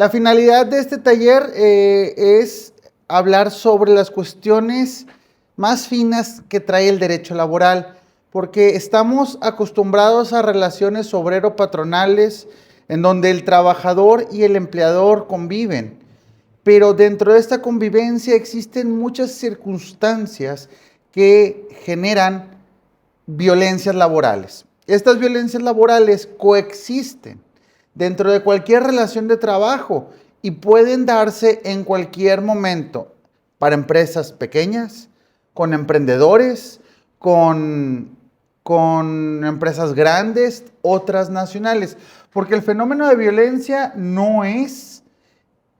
La finalidad de este taller es hablar sobre las cuestiones más finas que trae el derecho laboral, porque estamos acostumbrados a relaciones obrero-patronales en donde el trabajador y el empleador conviven, pero dentro de esta convivencia existen muchas circunstancias que generan violencias laborales. Estas violencias laborales coexisten dentro de cualquier relación de trabajo y pueden darse en cualquier momento para empresas pequeñas, con emprendedores, con empresas grandes, otras nacionales, porque el fenómeno de violencia no es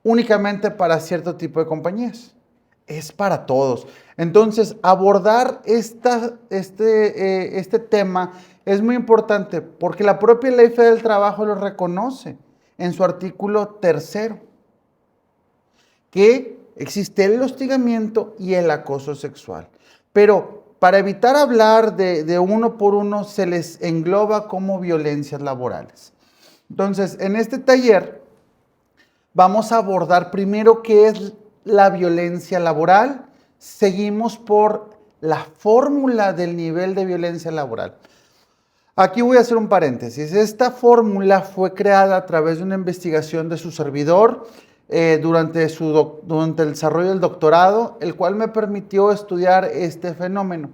únicamente para cierto tipo de compañías, es para todos. Entonces, abordar este tema es muy importante porque la propia Ley Federal del Trabajo lo reconoce en su artículo 3, que existe el hostigamiento y el acoso sexual. Pero para evitar hablar de uno por uno, se les engloba como violencias laborales. Entonces, en este taller vamos a abordar primero qué es la violencia laboral. Seguimos por la fórmula del nivel de violencia laboral. Aquí voy a hacer un paréntesis. Esta fórmula fue creada a través de una investigación de su servidor durante el desarrollo del doctorado, el cual me permitió estudiar este fenómeno.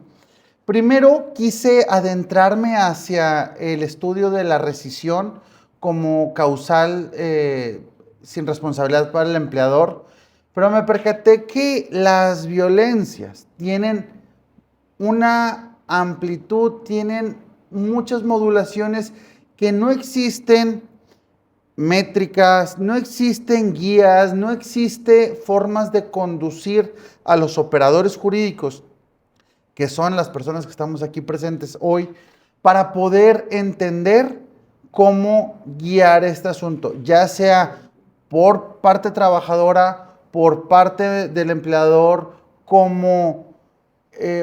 Primero quise adentrarme hacia el estudio de la rescisión como causal sin responsabilidad para el empleador, pero me percaté que las violencias tienen una amplitud, tienen muchas modulaciones que no existen métricas, no existen guías, no existen formas de conducir a los operadores jurídicos, que son las personas que estamos aquí presentes hoy, para poder entender cómo guiar este asunto, ya sea por parte trabajadora, por parte del empleador, como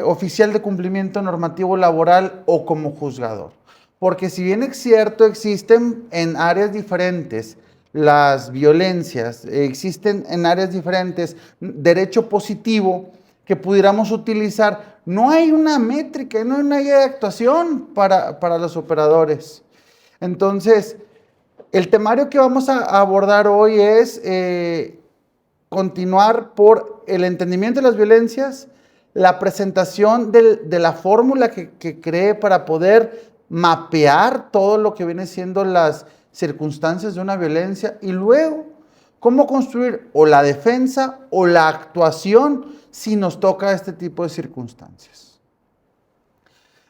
oficial de cumplimiento normativo laboral o como juzgador. Porque si bien es cierto, existen en áreas diferentes las violencias, existen en áreas diferentes derecho positivo que pudiéramos utilizar, no hay una métrica, no hay una guía de actuación para los operadores. Entonces, el temario que vamos a abordar hoy es continuar por el entendimiento de las violencias, la presentación de la fórmula que creé para poder mapear todo lo que viene siendo las circunstancias de una violencia y luego cómo construir o la defensa o la actuación si nos toca este tipo de circunstancias.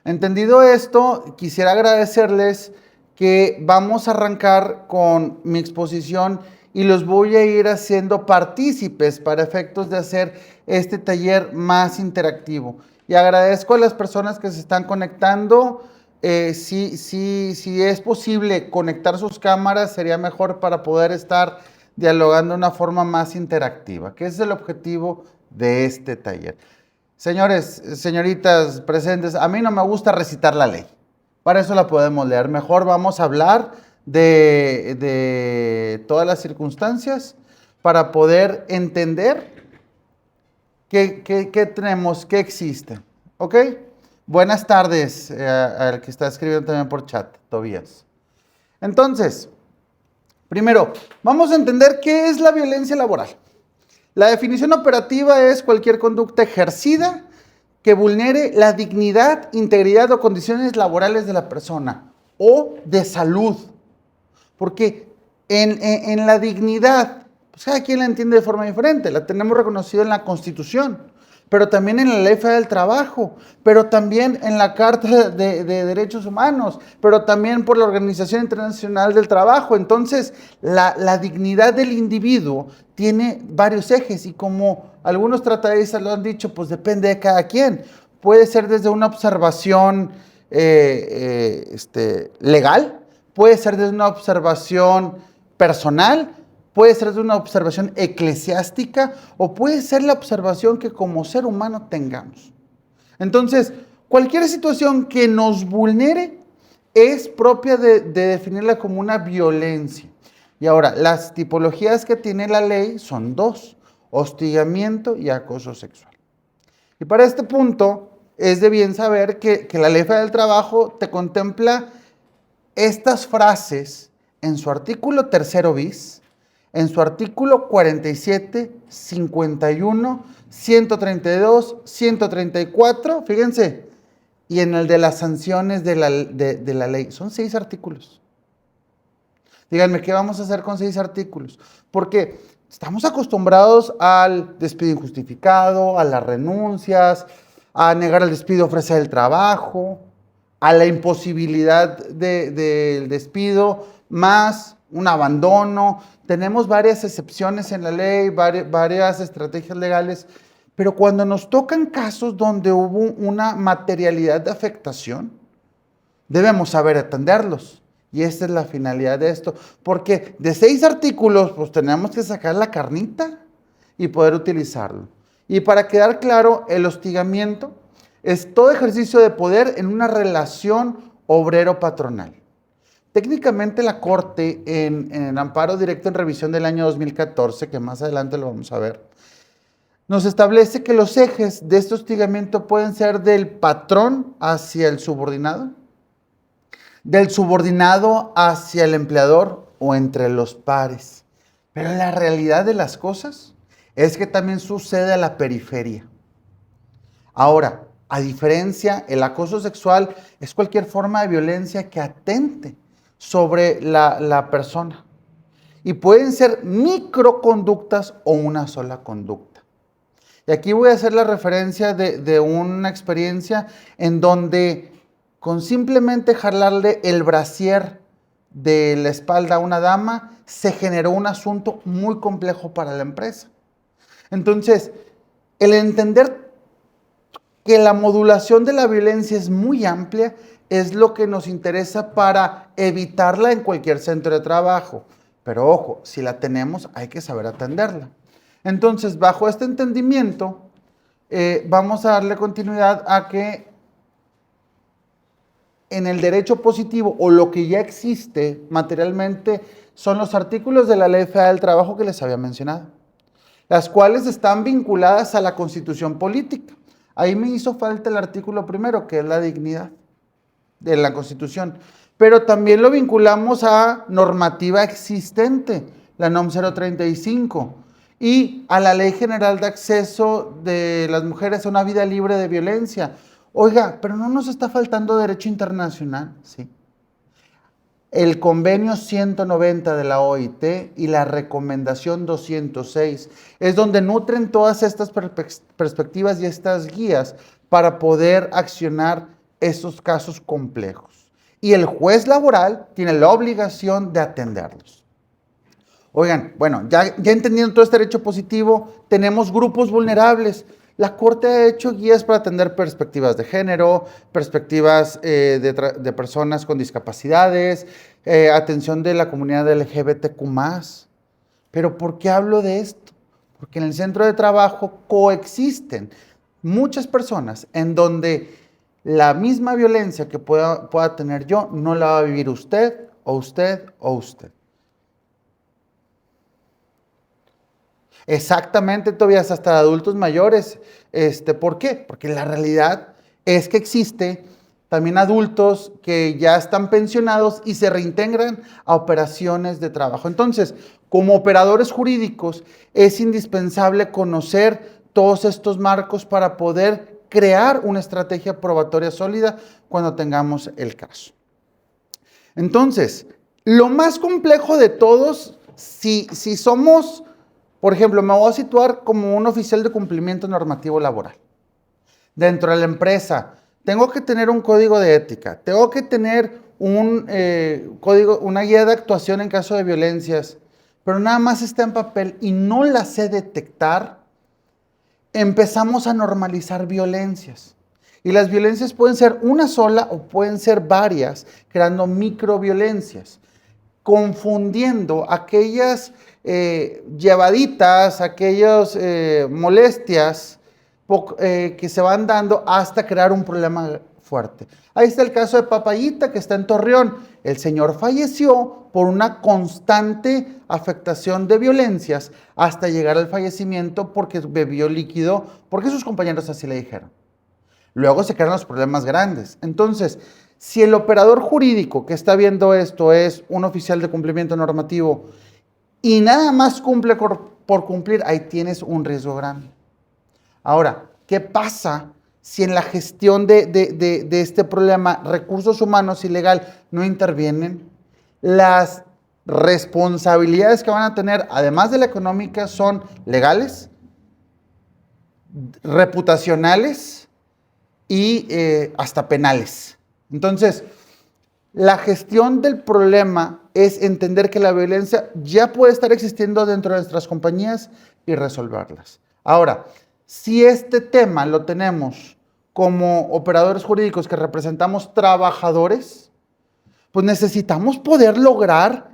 Entendido esto, quisiera agradecerles que vamos a arrancar con mi exposición y los voy a ir haciendo partícipes para efectos de hacer este taller más interactivo. Y agradezco a las personas que se están conectando. Si es posible conectar sus cámaras, sería mejor para poder estar dialogando de una forma más interactiva, que ese es el objetivo de este taller. Señores, señoritas presentes, a mí no me gusta recitar la ley. Para eso la podemos leer. Mejor vamos a hablar de todas las circunstancias para poder entender qué tenemos, qué existe. ¿Ok? Buenas tardes al que está escribiendo también por chat, Tobías. Entonces, primero, vamos a entender qué es la violencia laboral. La definición operativa es cualquier conducta ejercida que vulnere la dignidad, integridad o condiciones laborales de la persona o de salud. Porque en la dignidad, pues cada quien la entiende de forma diferente, la tenemos reconocida en la Constitución, pero también en la Ley Federal del Trabajo, pero también en la Carta de Derechos Humanos, pero también por la Organización Internacional del Trabajo. Entonces, la dignidad del individuo tiene varios ejes y como algunos tratadistas lo han dicho, pues depende de cada quien. Puede ser desde una observación legal, puede ser desde una observación personal, puede ser desde una observación eclesiástica o puede ser la observación que como ser humano tengamos. Entonces, cualquier situación que nos vulnere es propia de definirla como una violencia. Y ahora, las tipologías que tiene la ley son dos: hostigamiento y acoso sexual. Y para este punto es de bien saber que la Ley Federal del Trabajo te contempla estas frases en su artículo 3 bis, en su artículo 47, 51, 132, 134, fíjense, y en el de las sanciones de la ley. Son 6 artículos. Díganme, ¿qué vamos a hacer con 6 artículos? Porque estamos acostumbrados al despido injustificado, a las renuncias, a negar el despido, ofrecer el trabajo, a la imposibilidad del despido, más un abandono. Tenemos varias excepciones en la ley, varias estrategias legales, pero cuando nos tocan casos donde hubo una materialidad de afectación, debemos saber atenderlos. Y esta es la finalidad de esto, porque de 6 artículos, pues tenemos que sacar la carnita y poder utilizarlo. Y para quedar claro, el hostigamiento es todo ejercicio de poder en una relación obrero-patronal. Técnicamente la Corte, en amparo directo en revisión del año 2014, que más adelante lo vamos a ver, nos establece que los ejes de este hostigamiento pueden ser del patrón hacia el subordinado, del subordinado hacia el empleador o entre los pares. Pero la realidad de las cosas es que también sucede a la periferia. Ahora, a diferencia, el acoso sexual es cualquier forma de violencia que atente sobre la persona. Y pueden ser microconductas o una sola conducta. Y aquí voy a hacer la referencia de una experiencia en donde con simplemente jalarle el brasier de la espalda a una dama, se generó un asunto muy complejo para la empresa. Entonces, el entender que la modulación de la violencia es muy amplia es lo que nos interesa para evitarla en cualquier centro de trabajo. Pero ojo, si la tenemos, hay que saber atenderla. Entonces, bajo este entendimiento, vamos a darle continuidad a que en el derecho positivo, o lo que ya existe materialmente, son los artículos de la Ley Federal del Trabajo que les había mencionado, las cuales están vinculadas a la Constitución política. Ahí me hizo falta el artículo 1, que es la dignidad de la Constitución, pero también lo vinculamos a normativa existente, la NOM 035, y a la Ley General de Acceso de las Mujeres a una Vida Libre de Violencia. Oiga, pero no nos está faltando derecho internacional, sí. El convenio 190 de la OIT y la recomendación 206 es donde nutren todas estas perspectivas y estas guías para poder accionar estos casos complejos. Y el juez laboral tiene la obligación de atenderlos. Oigan, bueno, ya entendiendo todo este derecho positivo, tenemos grupos vulnerables. La Corte ha hecho guías para atender perspectivas de género, perspectivas de personas con discapacidades, atención de la comunidad LGBTQ+. ¿Pero por qué hablo de esto? Porque en el centro de trabajo coexisten muchas personas en donde la misma violencia que pueda tener yo no la va a vivir usted o usted o usted. Exactamente, Tobías, hasta adultos mayores. ¿Por qué? Porque la realidad es que existe también adultos que ya están pensionados y se reintegran a operaciones de trabajo. Entonces, como operadores jurídicos, es indispensable conocer todos estos marcos para poder crear una estrategia probatoria sólida cuando tengamos el caso. Entonces, lo más complejo de todos, si somos... Por ejemplo, me voy a situar como un oficial de cumplimiento normativo laboral. Dentro de la empresa, tengo que tener un código de ética, tengo que tener una guía de actuación en caso de violencias, pero nada más está en papel y no la sé detectar. Empezamos a normalizar violencias. Y las violencias pueden ser una sola o pueden ser varias, creando microviolencias, confundiendo aquellas llevaditas, aquellas molestias que se van dando hasta crear un problema fuerte. Ahí está el caso de Papayita, que está en Torreón. El señor falleció por una constante afectación de violencias hasta llegar al fallecimiento porque bebió líquido, porque sus compañeros así le dijeron. Luego se crean los problemas grandes. Entonces, si el operador jurídico que está viendo esto es un oficial de cumplimiento normativo y nada más cumple por cumplir, ahí tienes un riesgo grande. Ahora, ¿qué pasa si en la gestión de este problema recursos humanos y legal no intervienen? Las responsabilidades que van a tener, además de la económica, son legales, reputacionales y hasta penales. Entonces, la gestión del problema es entender que la violencia ya puede estar existiendo dentro de nuestras compañías y resolverlas. Ahora, si este tema lo tenemos como operadores jurídicos que representamos trabajadores, pues necesitamos poder lograr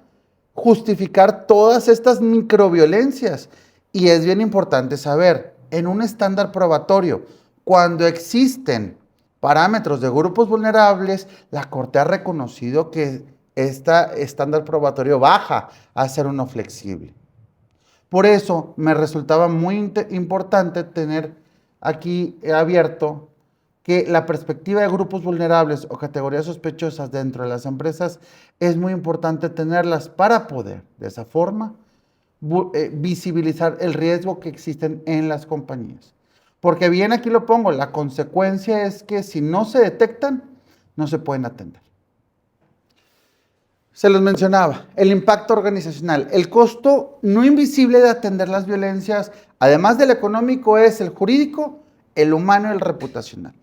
justificar todas estas microviolencias. Y es bien importante saber, en un estándar probatorio, cuando existen parámetros de grupos vulnerables, la Corte ha reconocido que este estándar probatorio baja a ser uno flexible. Por eso me resultaba muy importante tener aquí abierto que la perspectiva de grupos vulnerables o categorías sospechosas dentro de las empresas es muy importante tenerlas para poder, de esa forma, visibilizar el riesgo que existen en las compañías. Porque bien aquí lo pongo, la consecuencia es que si no se detectan, no se pueden atender. Se los mencionaba, el impacto organizacional, el costo no invisible de atender las violencias, además del económico, es el jurídico, el humano y el reputacional.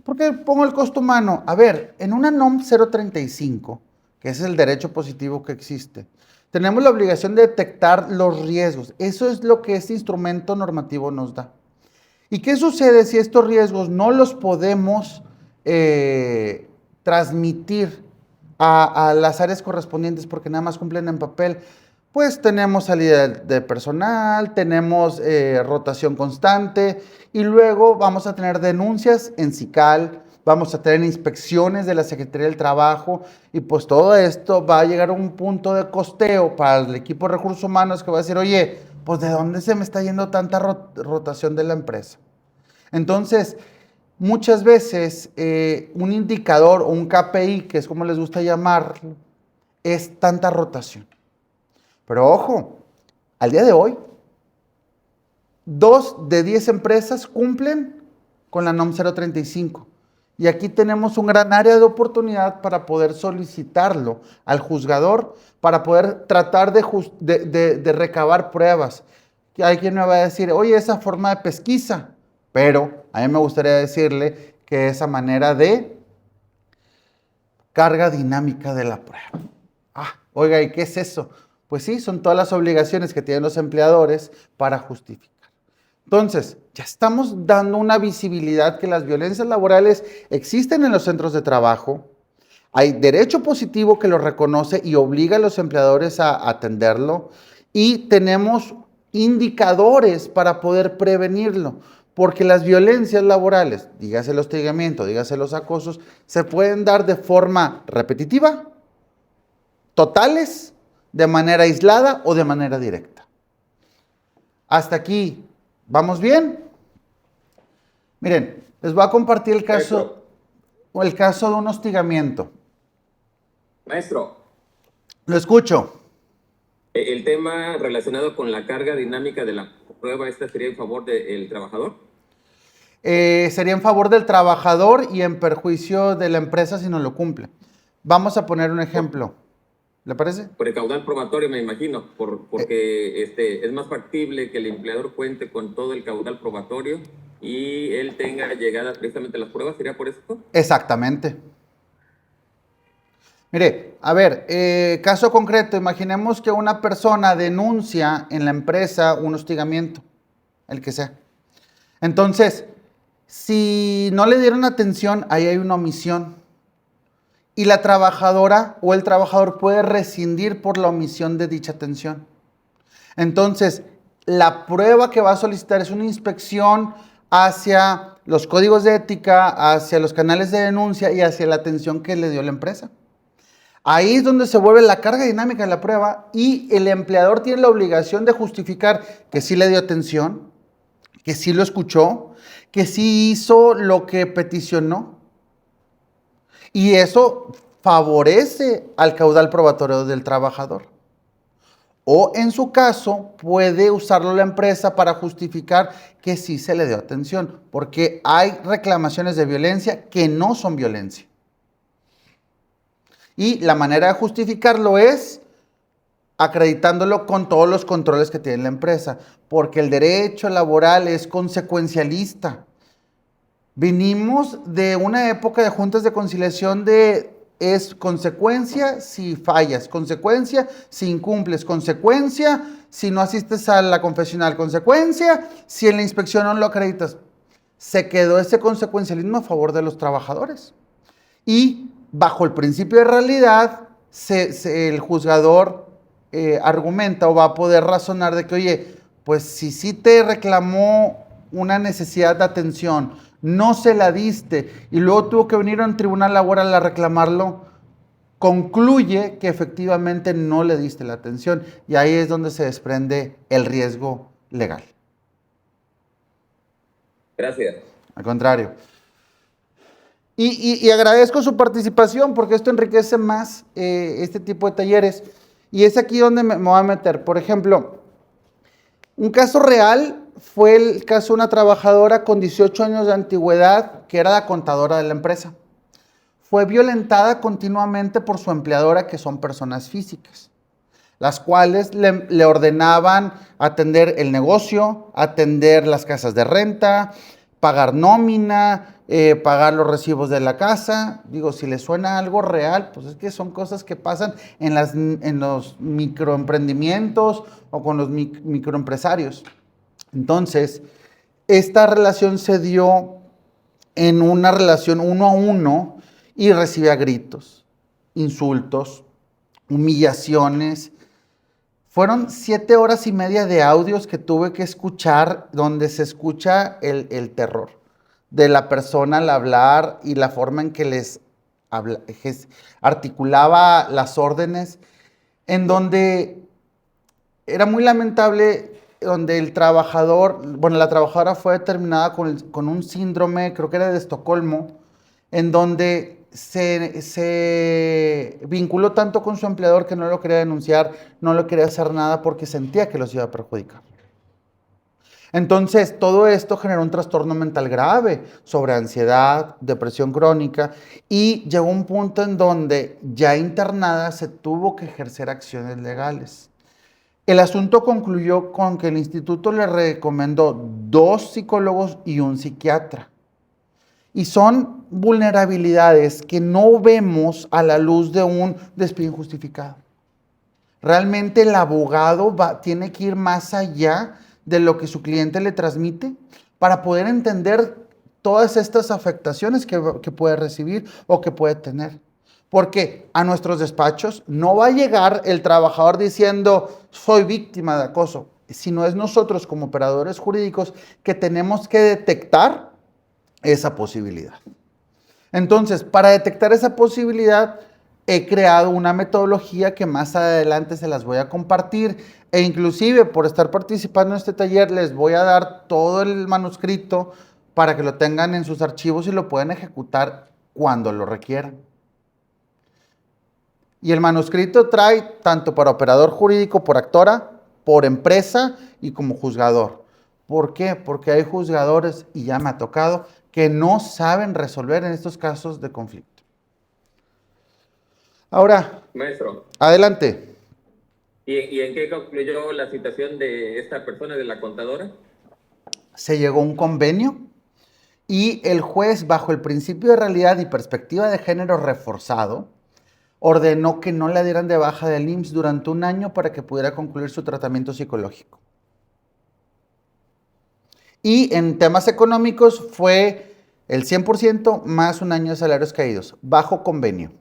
¿Por qué pongo el costo humano? A ver, en una NOM 035, que es el derecho positivo que existe, tenemos la obligación de detectar los riesgos. Eso es lo que este instrumento normativo nos da. ¿Y qué sucede si estos riesgos no los podemos transmitir a las áreas correspondientes porque nada más cumplen en papel? Pues tenemos salida de personal, tenemos rotación constante y luego vamos a tener denuncias en SICAL, vamos a tener inspecciones de la Secretaría del Trabajo y pues todo esto va a llegar a un punto de costeo para el equipo de recursos humanos que va a decir, oye, pues ¿de dónde se me está yendo tanta rotación de la empresa? Entonces, muchas veces un indicador o un KPI, que es como les gusta llamarlo, es tanta rotación. Pero ojo, al día de hoy, 2 de 10 empresas cumplen con la NOM 035. Y aquí tenemos un gran área de oportunidad para poder solicitarlo al juzgador, para poder tratar de recabar pruebas. Hay quien me va a decir, oye, esa forma de pesquisa, pero a mí me gustaría decirle que esa manera de carga dinámica de la prueba. Oiga, ¿y qué es eso? Pues sí, son todas las obligaciones que tienen los empleadores para justificar. Entonces, ya estamos dando una visibilidad que las violencias laborales existen en los centros de trabajo. Hay derecho positivo que lo reconoce y obliga a los empleadores a atenderlo. Y tenemos indicadores para poder prevenirlo. Porque las violencias laborales, dígase el hostigamiento, dígase los acosos, se pueden dar de forma repetitiva, totales, de manera aislada o de manera directa. Hasta aquí, ¿vamos bien? Miren, les voy a compartir el caso de un hostigamiento. Maestro. Lo escucho. El tema relacionado con la carga dinámica de la prueba, ¿esta sería en favor del trabajador? Sería en favor del trabajador y en perjuicio de la empresa si no lo cumple. Vamos a poner un ejemplo. ¿Le parece? Por el caudal probatorio, me imagino, porque es más factible que el empleador cuente con todo el caudal probatorio y él tenga llegadas precisamente a las pruebas. ¿Sería por eso? Exactamente. Mire, a ver, caso concreto, imaginemos que una persona denuncia en la empresa un hostigamiento, el que sea. Entonces, si no le dieron atención, ahí hay una omisión. Y la trabajadora o el trabajador puede rescindir por la omisión de dicha atención. Entonces, la prueba que va a solicitar es una inspección hacia los códigos de ética, hacia los canales de denuncia y hacia la atención que le dio la empresa. Ahí es donde se vuelve la carga dinámica de la prueba y el empleador tiene la obligación de justificar que sí le dio atención, que sí lo escuchó, que sí hizo lo que peticionó. Y eso favorece al caudal probatorio del trabajador. O en su caso, puede usarlo la empresa para justificar que sí se le dio atención, porque hay reclamaciones de violencia que no son violencia. Y la manera de justificarlo es acreditándolo con todos los controles que tiene la empresa, porque el derecho laboral es consecuencialista. Venimos de una época de juntas de conciliación es consecuencia si fallas, consecuencia si incumples, consecuencia si no asistes a la confesional, consecuencia si en la inspección no lo acreditas. Se quedó ese consecuencialismo a favor de los trabajadores. Y bajo el principio de realidad, el juzgador argumenta o va a poder razonar de que, oye, pues si sí te reclamó una necesidad de atención, no se la diste y luego tuvo que venir a un tribunal laboral a reclamarlo, concluye que efectivamente no le diste la atención y ahí es donde se desprende el riesgo legal. Gracias. Al contrario. Y agradezco su participación porque esto enriquece más este tipo de talleres. Y es aquí donde me voy a meter. Por ejemplo, un caso real fue el caso de una trabajadora con 18 años de antigüedad que era la contadora de la empresa. Fue violentada continuamente por su empleadora, que son personas físicas, las cuales le ordenaban atender el negocio, atender las casas de renta, pagar nómina, pagar los recibos de la casa. Digo, si le suena algo real, pues es que son cosas que pasan en los microemprendimientos o con los microempresarios. Entonces, esta relación se dio en una relación 1 a 1 y recibía gritos, insultos, humillaciones. Fueron 7 horas y media de audios que tuve que escuchar, donde se escucha el terror de la persona al hablar y la forma en que articulaba las órdenes, en donde era muy lamentable, donde la trabajadora fue determinada con un síndrome, creo que era de Estocolmo, en donde se vinculó tanto con su empleador que no lo quería denunciar, no lo quería hacer nada porque sentía que los iba a perjudicar. Entonces, todo esto generó un trastorno mental grave sobre ansiedad, depresión crónica, y llegó un punto en donde ya internada se tuvo que ejercer acciones legales. El asunto concluyó con que el instituto le recomendó 2 psicólogos y un psiquiatra. Y son vulnerabilidades que no vemos a la luz de un despido injustificado. Realmente el abogado tiene que ir más allá de lo que su cliente le transmite para poder entender todas estas afectaciones que puede recibir o que puede tener. Porque a nuestros despachos no va a llegar el trabajador diciendo soy víctima de acoso, sino es nosotros como operadores jurídicos que tenemos que detectar esa posibilidad. Entonces, para detectar esa posibilidad, he creado una metodología que más adelante se las voy a compartir e inclusive por estar participando en este taller les voy a dar todo el manuscrito para que lo tengan en sus archivos y lo puedan ejecutar cuando lo requieran. Y el manuscrito trae tanto para operador jurídico, por actora, por empresa y como juzgador. ¿Por qué? Porque hay juzgadores, y ya me ha tocado, que no saben resolver en estos casos de conflicto. Ahora, Maestro, adelante. ¿y en qué concluyó la citación de esta persona, de la contadora? Se llegó a un convenio y el juez, bajo el principio de realidad y perspectiva de género reforzado, ordenó que no la dieran de baja del IMSS durante 1 año para que pudiera concluir su tratamiento psicológico. Y en temas económicos fue el 100% más 1 año de salarios caídos, bajo convenio.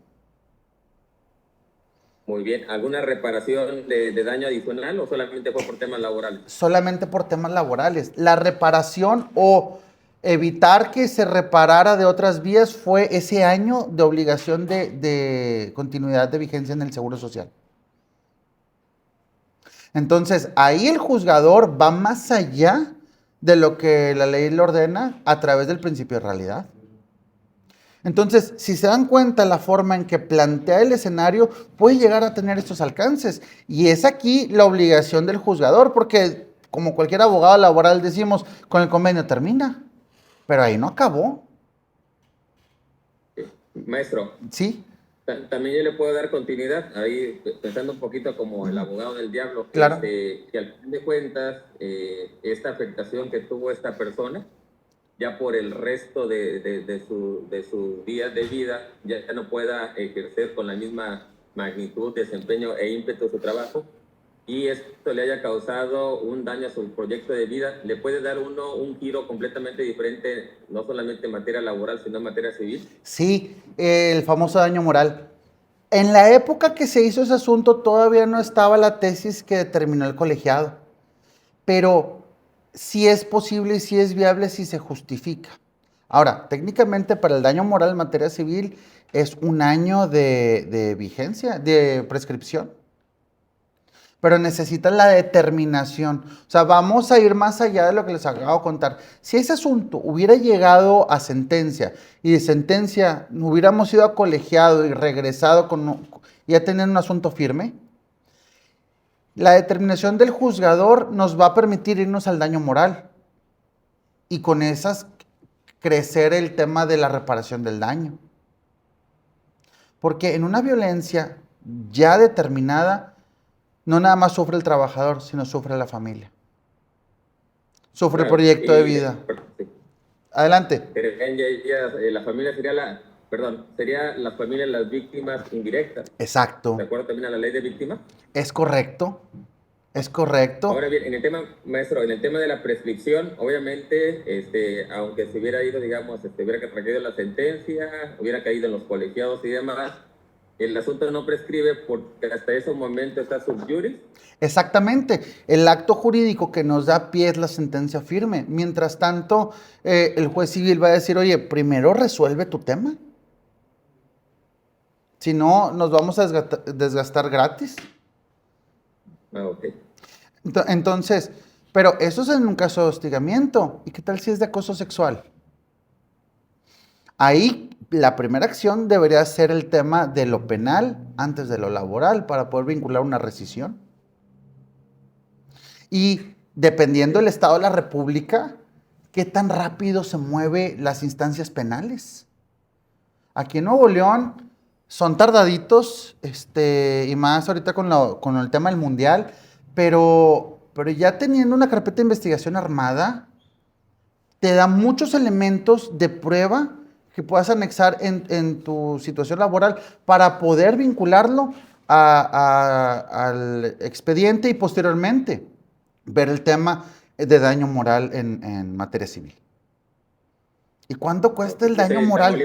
Muy bien. ¿Alguna reparación de daño adicional o solamente fue por temas laborales? Solamente por temas laborales. La reparación o evitar que se reparara de otras vías fue ese año de obligación de continuidad de vigencia en el Seguro Social. Entonces, ahí el juzgador va más allá de lo que la ley le ordena a través del principio de realidad. Entonces, si se dan cuenta la forma en que plantea el escenario, puede llegar a tener estos alcances. Y es aquí la obligación del juzgador, porque como cualquier abogado laboral decimos, con el convenio termina, pero ahí no acabó. Maestro. Sí. También yo le puedo dar continuidad, ahí pensando un poquito como el abogado del diablo, claro. Que al fin de cuentas, esta afectación que tuvo esta persona, ya por el resto de su día de vida, ya no pueda ejercer con la misma magnitud, desempeño e ímpetu su trabajo, y esto le haya causado un daño a su proyecto de vida, le puede dar uno un giro completamente diferente, no solamente en materia laboral, sino en materia civil. Sí, el famoso daño moral. En la época que se hizo ese asunto todavía no estaba la tesis que determinó el colegiado, pero sí es posible y sí es viable si se justifica. Ahora, técnicamente para el daño moral en materia civil es un año de vigencia, de prescripción. Pero necesitan la determinación. O sea, vamos a ir más allá de lo que les acabo de contar. Si ese asunto hubiera llegado a sentencia y de sentencia hubiéramos ido a colegiado y regresado ya teniendo un asunto firme, la determinación del juzgador nos va a permitir irnos al daño moral y con esas crecer el tema de la reparación del daño. Porque en una violencia ya determinada, no nada más sufre el trabajador, sino sufre la familia. Sufre el proyecto de vida. Sí. Adelante. La familia sería la familia las víctimas indirectas. Exacto. ¿De acuerdo también a la ley de víctimas? Es correcto. Es correcto. Ahora bien, en el tema, maestro, en el tema de la prescripción, obviamente, aunque se hubiera ido, digamos, hubiera caído la sentencia, hubiera caído en los colegiados y demás, el asunto no prescribe porque hasta ese momento está sub juris. Exactamente. El acto jurídico que nos da pie es la sentencia firme. Mientras tanto, el juez civil va a decir, oye, primero resuelve tu tema. Si no, nos vamos a desgastar gratis. Ok. Entonces, pero eso es en un caso de hostigamiento. ¿Y qué tal si es de acoso sexual? Ahí la primera acción debería ser el tema de lo penal antes de lo laboral para poder vincular una rescisión. Y dependiendo del estado de la república, ¿qué tan rápido se mueven las instancias penales? Aquí en Nuevo León son tardaditos, y más ahorita con el tema del mundial, pero ya teniendo una carpeta de investigación armada, te da muchos elementos de prueba que puedas anexar en tu situación laboral para poder vincularlo al expediente y posteriormente ver el tema de daño moral en materia civil. ¿Y cuánto cuesta el daño moral?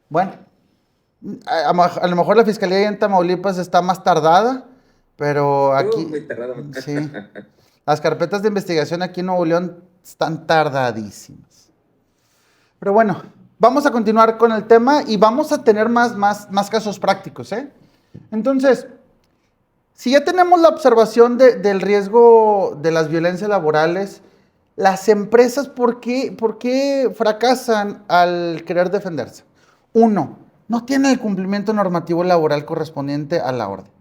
Bueno, a lo mejor la fiscalía en Tamaulipas está más tardada, pero aquí... Muy tardado. Sí. Las carpetas de investigación aquí en Nuevo León están tardadísimas. Pero bueno, vamos a continuar con el tema y vamos a tener más casos prácticos, ¿eh? Entonces, si ya tenemos la observación del riesgo de las violencias laborales, las empresas, ¿por qué fracasan al querer defenderse? Uno, no tienen el cumplimiento normativo laboral correspondiente a la orden.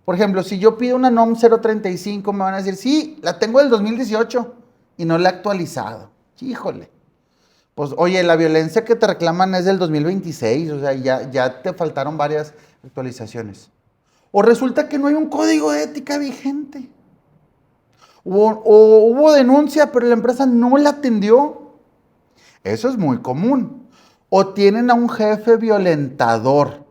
Por ejemplo, si yo pido una NOM 035, me van a decir, sí, la tengo del 2018 y no la he actualizado. Híjole. Pues, oye, la violencia que te reclaman es del 2026, o sea, ya te faltaron varias actualizaciones. O resulta que no hay un código de ética vigente. O hubo denuncia, pero la empresa no la atendió. Eso es muy común. O tienen a un jefe violentador.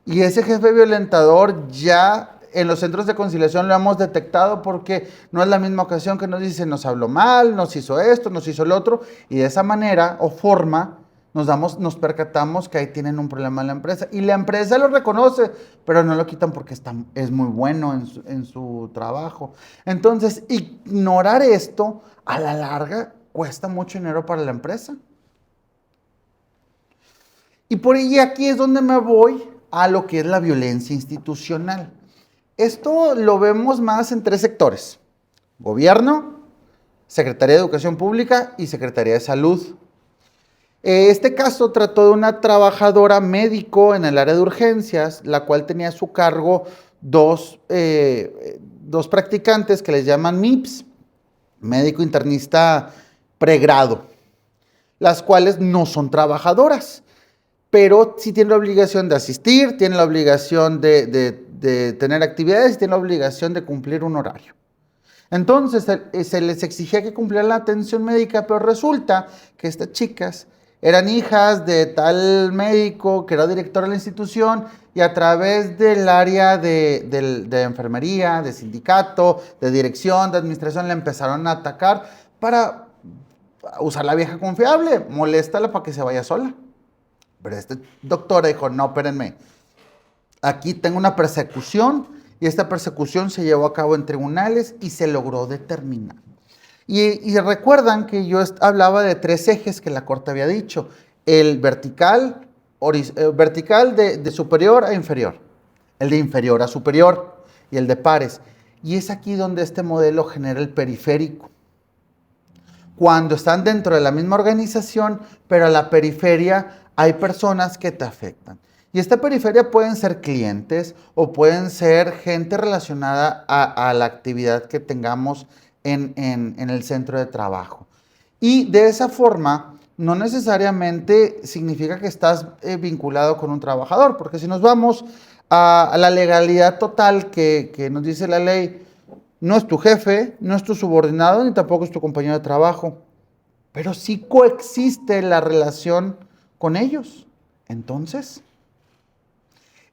Y ese jefe violentador ya en los centros de conciliación lo hemos detectado porque no es la misma ocasión que nos dice, nos habló mal, nos hizo esto, nos hizo lo otro. Y de esa manera o forma nos percatamos que ahí tienen un problema en la empresa. Y la empresa lo reconoce, pero no lo quitan porque es muy bueno en su trabajo. Entonces, ignorar esto a la larga cuesta mucho dinero para la empresa. Y aquí es donde me voy a lo que es la violencia institucional. Esto lo vemos más en 3 sectores: gobierno, Secretaría de Educación Pública y Secretaría de Salud. Este caso trató de una trabajadora médico en el área de urgencias, la cual tenía a su cargo dos practicantes que les llaman MIPS, médico internista pregrado, las cuales no son trabajadoras, pero sí tienen la obligación de asistir, tienen la obligación de tener actividades, tienen la obligación de cumplir un horario. Entonces se les exigía que cumplieran la atención médica, pero resulta que estas chicas eran hijas de tal médico que era director de la institución, y a través del área de enfermería, de sindicato, de dirección, de administración, le empezaron a atacar para usar la vieja confiable, moléstala para que se vaya sola. Pero esta doctora dijo: no, espérenme, aquí tengo una persecución, y esta persecución se llevó a cabo en tribunales y se logró determinar. Y recuerdan que yo hablaba de 3 ejes que la Corte había dicho: el vertical de superior a inferior, el de inferior a superior y el de pares. Y es aquí donde este modelo genera el periférico. Cuando están dentro de la misma organización, pero a la periferia hay personas que te afectan. Y esta periferia pueden ser clientes o pueden ser gente relacionada a la actividad que tengamos en el centro de trabajo. Y de esa forma, no necesariamente significa que estás vinculado con un trabajador, porque si nos vamos a la legalidad total que nos dice la ley, no es tu jefe, no es tu subordinado, ni tampoco es tu compañero de trabajo, pero sí coexiste la relación con ellos. Entonces,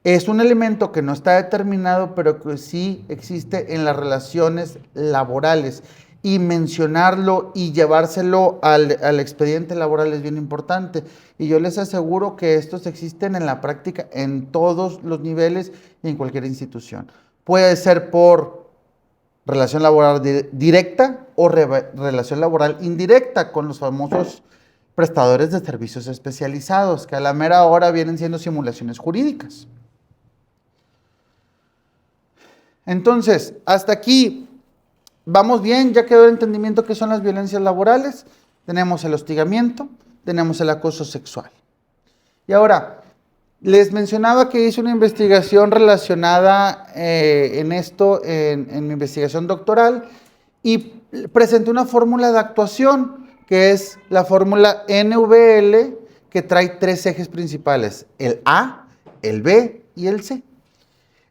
es un elemento que no está determinado, pero que sí existe en las relaciones laborales. Y mencionarlo y llevárselo al expediente laboral es bien importante. Y yo les aseguro que estos existen en la práctica en todos los niveles y en cualquier institución. Puede ser por relación laboral directa o relación laboral indirecta con los famosos prestadores de servicios especializados, que a la mera hora vienen siendo simulaciones jurídicas. Entonces, hasta aquí vamos bien, ya quedó el entendimiento que son las violencias laborales. Tenemos el hostigamiento, tenemos el acoso sexual. Y ahora, les mencionaba que hice una investigación relacionada en esto, en mi investigación doctoral, y presenté una fórmula de actuación, que es la fórmula NVL, que trae 3 ejes principales: el A, el B y el C.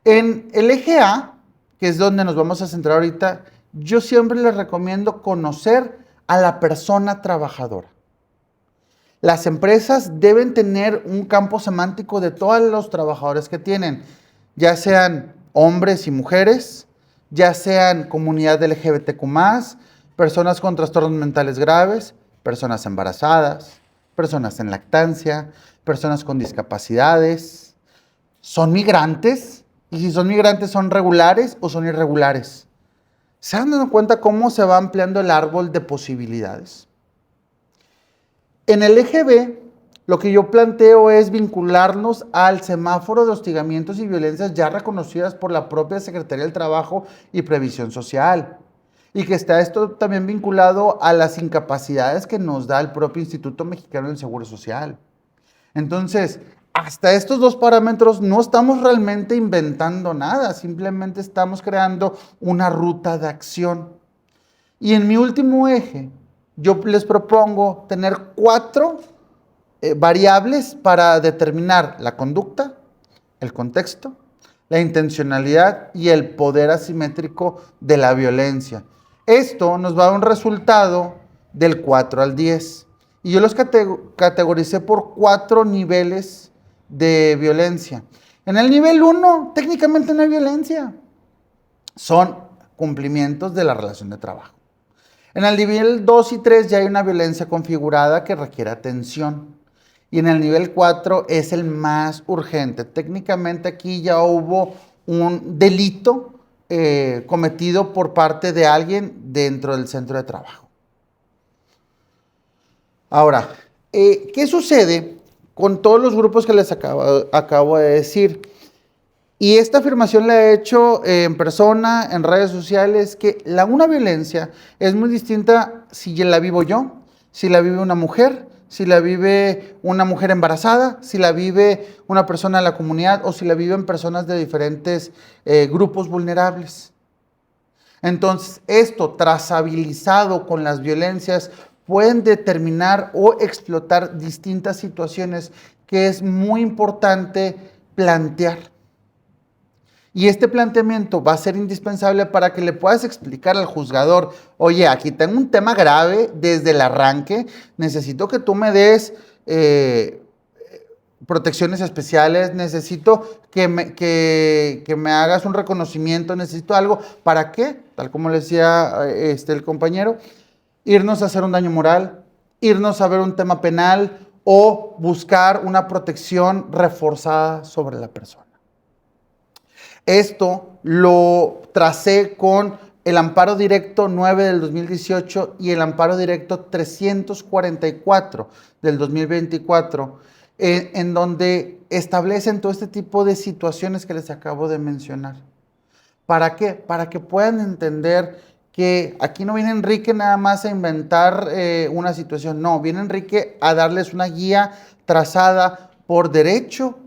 En el eje A, que es donde nos vamos a centrar ahorita, yo siempre les recomiendo conocer a la persona trabajadora. Las empresas deben tener un campo semántico de todos los trabajadores que tienen, ya sean hombres y mujeres, ya sean comunidad LGBTQ+, personas con trastornos mentales graves, personas embarazadas, personas en lactancia, personas con discapacidades. ¿Son migrantes? Y si son migrantes, ¿son regulares o son irregulares? ¿Se han dado cuenta cómo se va ampliando el árbol de posibilidades? En el eje B, lo que yo planteo es vincularnos al semáforo de hostigamientos y violencias ya reconocidas por la propia Secretaría del Trabajo y Previsión Social. Y que está esto también vinculado a las incapacidades que nos da el propio Instituto Mexicano del Seguro Social. Entonces, hasta estos 2 parámetros no estamos realmente inventando nada, simplemente estamos creando una ruta de acción. Y en mi último eje, yo les propongo tener 4 variables para determinar la conducta, el contexto, la intencionalidad y el poder asimétrico de la violencia. Esto nos va a dar un resultado del 4 al 10. Y yo los categoricé por 4 niveles de violencia. En el nivel 1, técnicamente no hay violencia. Son cumplimientos de la relación de trabajo. En el nivel 2 y 3 ya hay una violencia configurada que requiere atención. Y en el nivel 4 es el más urgente. Técnicamente aquí ya hubo un delito cometido por parte de alguien dentro del centro de trabajo. Ahora, ¿qué sucede con todos los grupos que les acabo de decir? Y esta afirmación la he hecho en persona, en redes sociales, que una violencia es muy distinta si la vivo yo, si la vive una mujer, si la vive una mujer embarazada, si la vive una persona de la comunidad o si la viven personas de diferentes grupos vulnerables. Entonces, esto trazabilizado con las violencias pueden determinar o explotar distintas situaciones que es muy importante plantear. Y este planteamiento va a ser indispensable para que le puedas explicar al juzgador, oye, aquí tengo un tema grave desde el arranque, necesito que tú me des protecciones especiales, necesito que me hagas un reconocimiento, necesito algo. ¿Para qué? Tal como le decía el compañero, irnos a hacer un daño moral, irnos a ver un tema penal o buscar una protección reforzada sobre la persona. Esto lo tracé con el amparo directo 9 del 2018 y el amparo directo 344 del 2024, en donde establecen todo este tipo de situaciones que les acabo de mencionar. ¿Para qué? Para que puedan entender que aquí no viene Enrique nada más a inventar una situación, no, viene Enrique a darles una guía trazada por derecho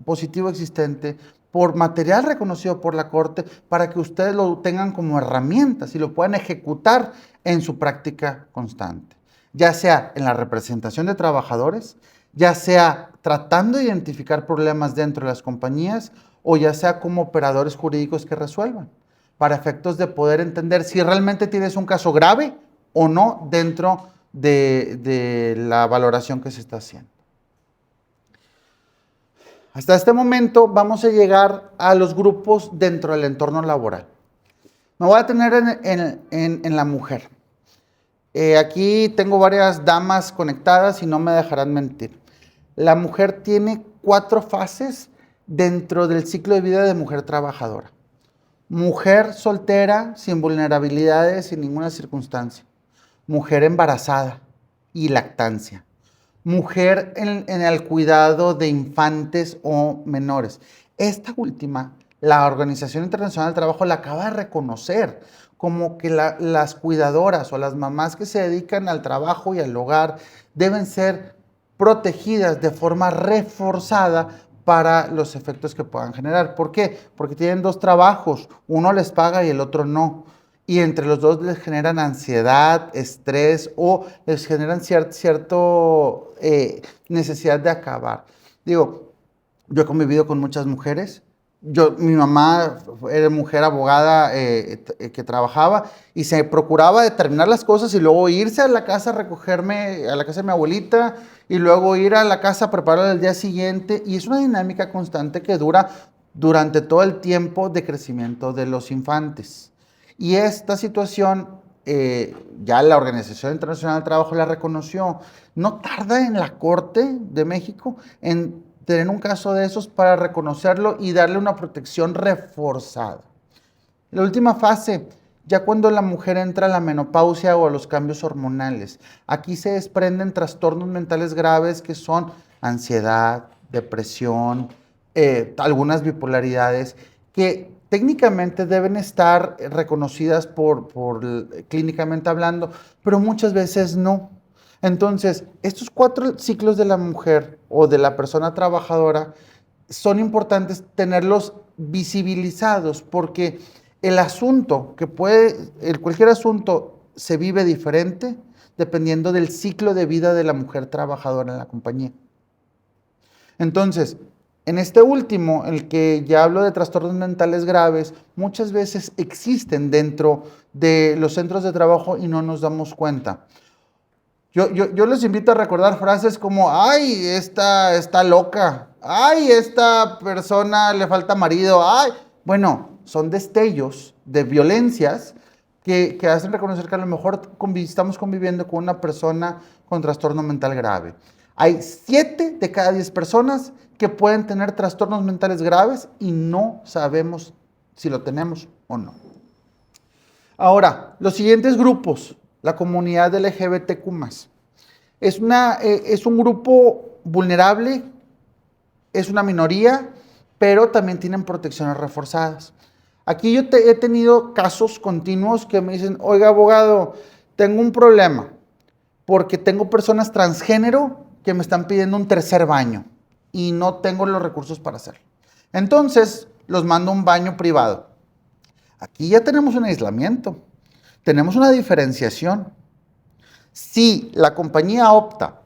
positivo existente, por material reconocido por la Corte, para que ustedes lo tengan como herramientas y lo puedan ejecutar en su práctica constante, ya sea en la representación de trabajadores, ya sea tratando de identificar problemas dentro de las compañías o ya sea como operadores jurídicos que resuelvan, para efectos de poder entender si realmente tienes un caso grave o no dentro de la valoración que se está haciendo. Hasta este momento vamos a llegar a los grupos dentro del entorno laboral. Me voy a tener en la mujer. Aquí tengo varias damas conectadas y no me dejarán mentir. La mujer tiene 4 fases dentro del ciclo de vida de mujer trabajadora. Mujer soltera, sin vulnerabilidades, sin ninguna circunstancia. Mujer embarazada y lactancia. Mujer en el cuidado de infantes o menores. Esta última, la Organización Internacional del Trabajo la acaba de reconocer como que las cuidadoras o las mamás que se dedican al trabajo y al hogar deben ser protegidas de forma reforzada para los efectos que puedan generar. ¿Por qué? Porque tienen 2 trabajos, uno les paga y el otro no. Y entre los 2 les generan ansiedad, estrés o les generan cierto necesidad de acabar. Digo, yo he convivido con muchas mujeres. Mi mamá era mujer abogada que trabajaba y se procuraba de terminar las cosas y luego irse a la casa a recogerme, a la casa de mi abuelita y luego ir a la casa a preparar el día siguiente. Y es una dinámica constante que dura durante todo el tiempo de crecimiento de los infantes. Y esta situación, ya la Organización Internacional del Trabajo la reconoció. No tarda en la Corte de México en tener un caso de esos para reconocerlo y darle una protección reforzada. La última fase, ya cuando la mujer entra a la menopausia o a los cambios hormonales, aquí se desprenden trastornos mentales graves que son ansiedad, depresión, algunas bipolaridades, que técnicamente deben estar reconocidas clínicamente hablando, pero muchas veces no. Entonces, estos 4 ciclos de la mujer o de la persona trabajadora son importantes tenerlos visibilizados porque el asunto cualquier asunto se vive diferente dependiendo del ciclo de vida de la mujer trabajadora en la compañía. Entonces, en este último, el que ya hablo de trastornos mentales graves, muchas veces existen dentro de los centros de trabajo y no nos damos cuenta. Yo les invito a recordar frases como, ay, esta está loca, ay, esta persona le falta marido, ay. Bueno, son destellos de violencias que hacen reconocer que a lo mejor estamos conviviendo con una persona con trastorno mental grave. Hay 7 de cada 10 personas que pueden tener trastornos mentales graves y no sabemos si lo tenemos o no. Ahora, los siguientes grupos, la comunidad LGBTQ+. Es un grupo vulnerable, es una minoría, pero también tienen protecciones reforzadas. Aquí he tenido casos continuos que me dicen, oiga, abogado, tengo un problema porque tengo personas transgénero que me están pidiendo un tercer baño y no tengo los recursos para hacerlo. Entonces, los mando a un baño privado. Aquí ya tenemos un aislamiento, tenemos una diferenciación. Si la compañía opta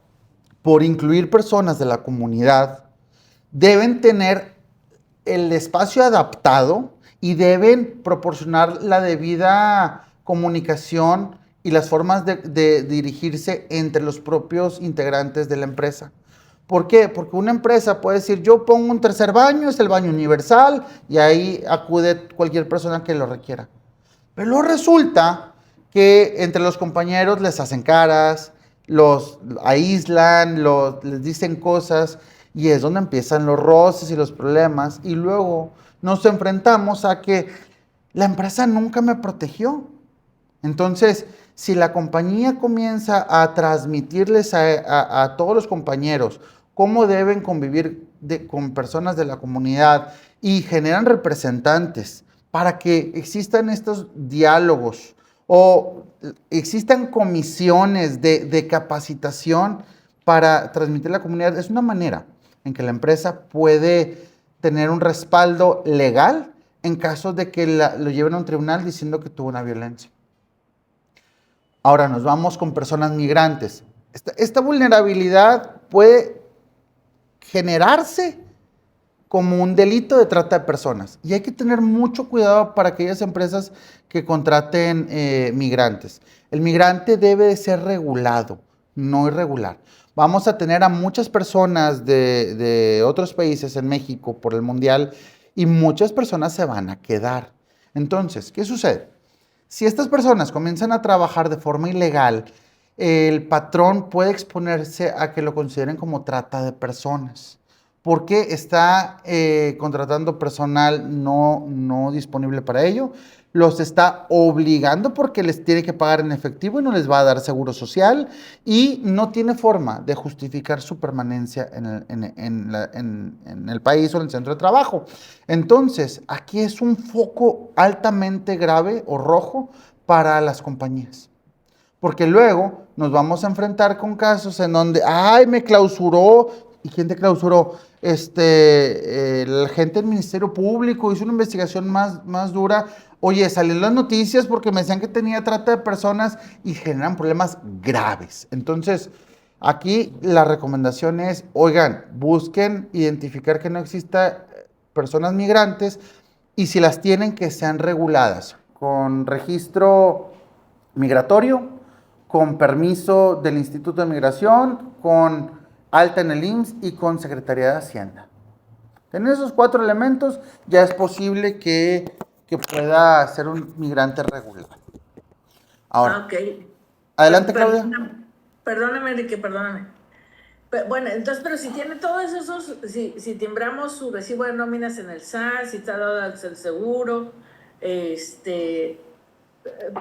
por incluir personas de la comunidad, deben tener el espacio adaptado y deben proporcionar la debida comunicación y las formas de dirigirse entre los propios integrantes de la empresa. ¿Por qué? Porque una empresa puede decir, yo pongo un tercer baño, es el baño universal, y ahí acude cualquier persona que lo requiera. Pero luego resulta que entre los compañeros les hacen caras, los aíslan, les dicen cosas, y es donde empiezan los roces y los problemas, y luego nos enfrentamos a que la empresa nunca me protegió. Entonces, si la compañía comienza a transmitirles a todos los compañeros cómo deben convivir con personas de la comunidad y generan representantes para que existan estos diálogos o existan comisiones de capacitación para transmitir a la comunidad, es una manera en que la empresa puede tener un respaldo legal en caso de que lo lleven a un tribunal diciendo que tuvo una violencia. Ahora nos vamos con personas migrantes. Esta vulnerabilidad puede generarse como un delito de trata de personas. Y hay que tener mucho cuidado para aquellas empresas que contraten migrantes. El migrante debe de ser regulado, no irregular. Vamos a tener a muchas personas de otros países en México por el Mundial y muchas personas se van a quedar. Entonces, ¿qué sucede? Si estas personas comienzan a trabajar de forma ilegal, el patrón puede exponerse a que lo consideren como trata de personas, porque está contratando personal no disponible para ello, los está obligando porque les tiene que pagar en efectivo y no les va a dar seguro social y no tiene forma de justificar su permanencia en el país o en el centro de trabajo. Entonces, aquí es un foco altamente grave o rojo para las compañías. Porque luego nos vamos a enfrentar con casos en donde, ay, me clausuró. ¿Y quién te clausuró? La gente del Ministerio Público hizo una investigación más dura. Oye, salieron las noticias porque me decían que tenía trata de personas y generan problemas graves. Entonces, aquí la recomendación es, oigan, busquen identificar que no exista personas migrantes y si las tienen, que sean reguladas con registro migratorio, con permiso del Instituto de Migración, con alta en el IMSS y con Secretaría de Hacienda. Tener esos 4 elementos ya es posible que pueda ser un migrante regular. Ahora, ok. adelante, Claudia. Perdóname, Enrique, perdóname. Bueno, entonces, pero si tiene todos esos, si timbramos su recibo de nóminas en el SAT, si está dado el seguro,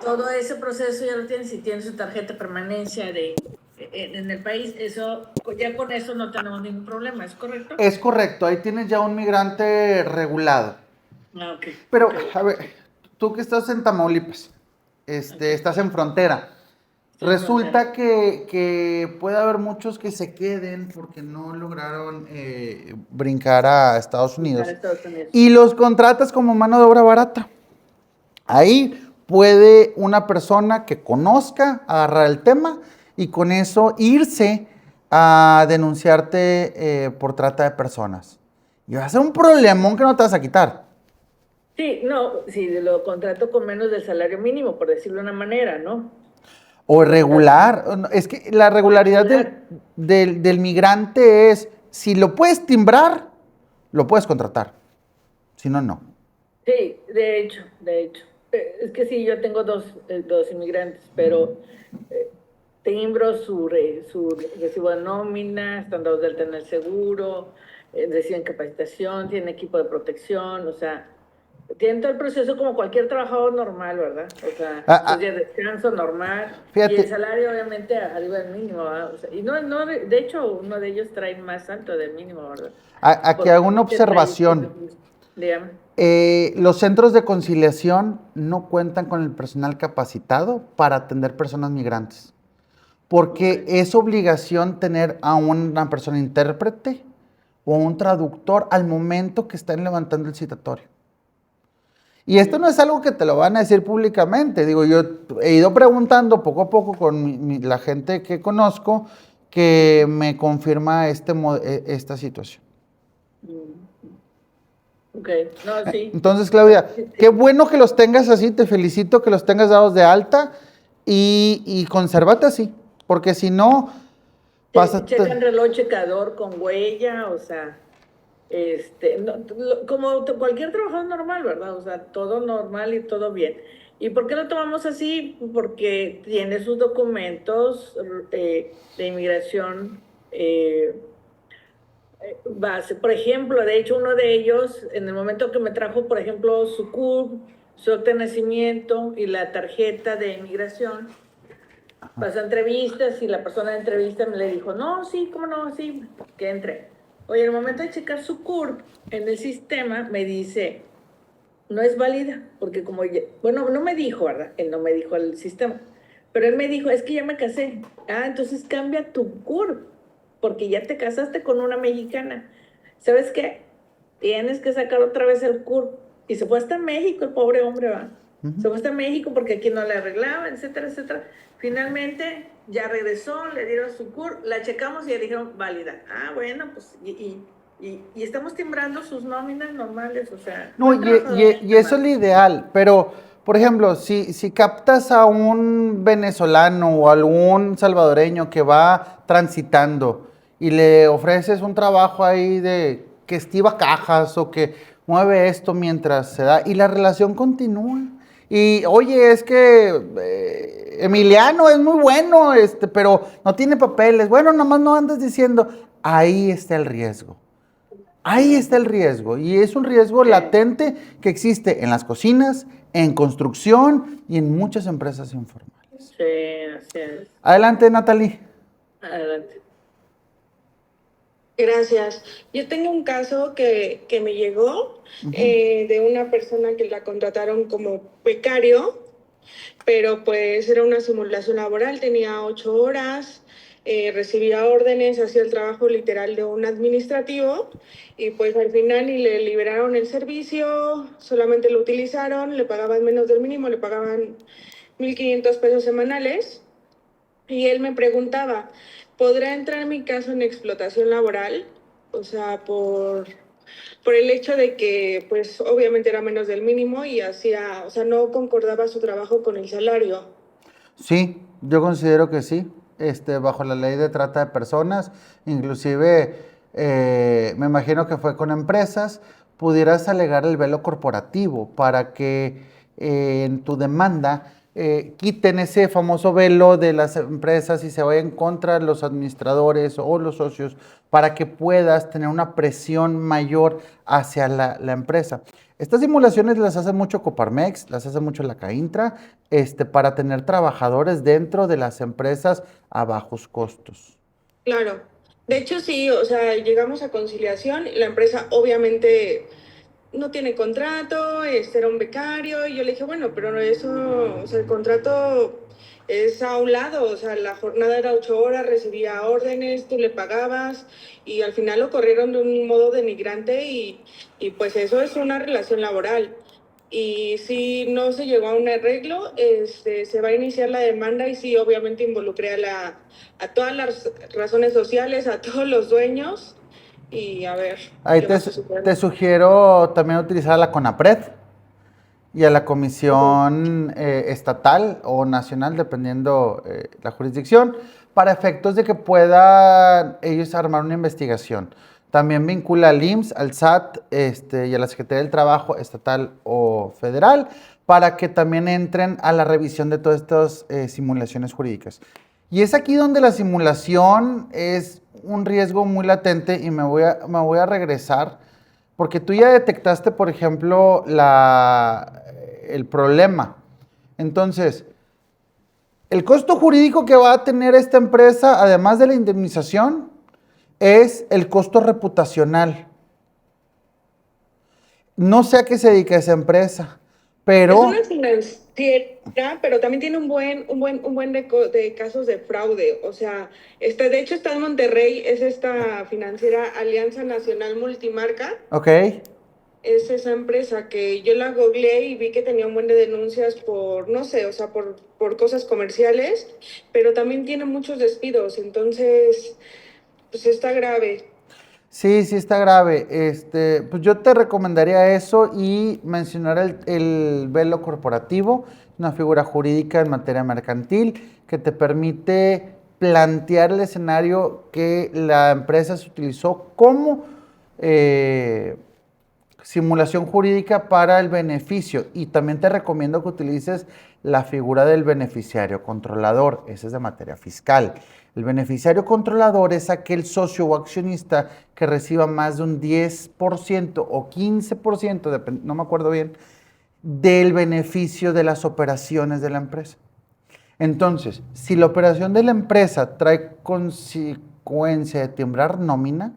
todo ese proceso ya lo tiene, si tiene su tarjeta de permanencia en el país, eso, ya con eso no tenemos ningún problema, ¿es correcto? Es correcto, ahí tienes ya un migrante regulado. Ok. Pero, a ver, tú que estás en Tamaulipas, estás en frontera. Resulta que puede haber muchos que se queden porque no lograron brincar a Estados Unidos. Y los contratas como mano de obra barata. Ahí puede una persona que conozca agarrar el tema y con eso irse a denunciarte por trata de personas. Y va a ser un problemón que no te vas a quitar. Sí, no, si lo contrato con menos del salario mínimo, por decirlo de una manera, ¿no? O regular. Es que la regularidad del migrante es, si lo puedes timbrar, lo puedes contratar. Si no, no. Sí, de hecho. Es que sí, yo tengo dos inmigrantes, pero timbro su recibo de nómina, están dados de alta en el seguro, reciben capacitación, tienen equipo de protección, o sea, tienen todo el proceso como cualquier trabajador normal, ¿verdad? O sea, sus días de descanso normal. Fíjate. Y el salario, obviamente, arriba del mínimo, ¿verdad? O sea, y de hecho, uno de ellos trae más alto del mínimo, ¿verdad? Aquí hago una observación. Dígame. Los centros de conciliación no cuentan con el personal capacitado para atender personas migrantes, porque es obligación tener a una persona intérprete o un traductor al momento que están levantando el citatorio. Y esto no es algo que te lo van a decir públicamente. Digo, yo he ido preguntando poco a poco con la gente que conozco que me confirma esta situación. Ok, no, sí. Entonces, Claudia, qué bueno que los tengas así, te felicito que los tengas dados de alta y consérvate así, porque si no, checan reloj checador con huella, o sea, como cualquier trabajador normal, ¿verdad? O sea, todo normal y todo bien. ¿Y por qué lo tomamos así? Porque tiene sus documentos de inmigración base. Por ejemplo, de hecho, uno de ellos, en el momento que me trajo, por ejemplo, su CURP, su acta de nacimiento y la tarjeta de inmigración, pasó entrevistas y la persona de entrevista me le dijo, no, sí, cómo no, sí, que entre. Oye, en el momento de checar su CURP en el sistema, me dice, no es válida, porque como, bueno, no me dijo, ¿verdad? Él no me dijo el sistema, pero él me dijo, es que ya me casé. Ah, entonces cambia tu CURP, porque ya te casaste con una mexicana. ¿Sabes qué? Tienes que sacar otra vez el CURP. Y se fue hasta México, el pobre hombre, ¿va? Se fue hasta México porque aquí no le arreglaban, etcétera, etcétera. Finalmente ya regresó, le dieron su CURP, la checamos y le dijeron válida. Ah, bueno, pues, y estamos timbrando sus nóminas normales, o sea. No, y eso es lo ideal, pero, por ejemplo, si captas a un venezolano o algún salvadoreño que va transitando y le ofreces un trabajo ahí de que estiva cajas o que mueve esto mientras se da, y la relación continúa. Y, oye, es que Emiliano es muy bueno, pero no tiene papeles. Bueno, nomás no andes diciendo, ahí está el riesgo. Ahí está el riesgo, y es un riesgo latente que existe en las cocinas, en construcción y en muchas empresas informales. Sí, así es. Adelante, Natalie. Adelante. Gracias. Yo tengo un caso que me llegó de una persona que la contrataron como becario, pero pues era una simulación laboral, tenía 8 horas, recibía órdenes, hacía el trabajo literal de un administrativo y pues al final ni le liberaron el servicio, solamente lo utilizaron, le pagaban menos del mínimo, le pagaban 1,500 pesos semanales y él me preguntaba, ¿podrá entrar mi caso en explotación laboral? O sea, por el hecho de que, pues, obviamente era menos del mínimo y hacía, o sea, no concordaba su trabajo con el salario. Sí, yo considero que sí, bajo la ley de trata de personas, inclusive me imagino que fue con empresas, pudieras alegar el velo corporativo para que en tu demanda quiten ese famoso velo de las empresas y se vayan contra los administradores o los socios para que puedas tener una presión mayor hacia la empresa. Estas simulaciones las hace mucho Coparmex, las hace mucho la CAINTRA, para tener trabajadores dentro de las empresas a bajos costos. Claro. De hecho, sí, o sea, llegamos a conciliación, la empresa obviamente no tiene contrato, era un becario, y yo le dije, bueno, pero eso, o sea, el contrato es a un lado, o sea, la jornada era 8 horas, recibía órdenes, tú le pagabas, y al final lo corrieron de un modo denigrante, y pues eso es una relación laboral. Y si no se llegó a un arreglo, se va a iniciar la demanda y sí, obviamente involucré a todas las razones sociales, a todos los dueños, y a ver. Ahí te sugiero también utilizar a la CONAPRED y a la Comisión Estatal o Nacional, dependiendo la jurisdicción, para efectos de que puedan ellos armar una investigación. También vincula al IMSS, al SAT y a la Secretaría del Trabajo Estatal o Federal para que también entren a la revisión de todas estas simulaciones jurídicas. Y es aquí donde la simulación es un riesgo muy latente y me voy a regresar porque tú ya detectaste, por ejemplo, el problema. Entonces, el costo jurídico que va a tener esta empresa, además de la indemnización, es el costo reputacional. No sé a qué se dedica esa empresa, pero... Es una financiera, pero también tiene un buen de casos de fraude. O sea, de hecho está en Monterrey, es esta financiera Alianza Nacional Multimarca. Ok. Es esa empresa que yo la googleé y vi que tenía un buen de denuncias por, no sé, o sea, por cosas comerciales, pero también tiene muchos despidos, entonces, pues está grave. Sí, sí está grave. Pues yo te recomendaría eso y mencionar el velo corporativo, una figura jurídica en materia mercantil que te permite plantear el escenario que la empresa se utilizó como simulación jurídica para el beneficio. Y también te recomiendo que utilices la figura del beneficiario controlador. Ese es de materia fiscal. El beneficiario controlador es aquel socio o accionista que reciba más de un 10% o 15%, no me acuerdo bien, del beneficio de las operaciones de la empresa. Entonces, si la operación de la empresa trae consecuencia de timbrar nómina,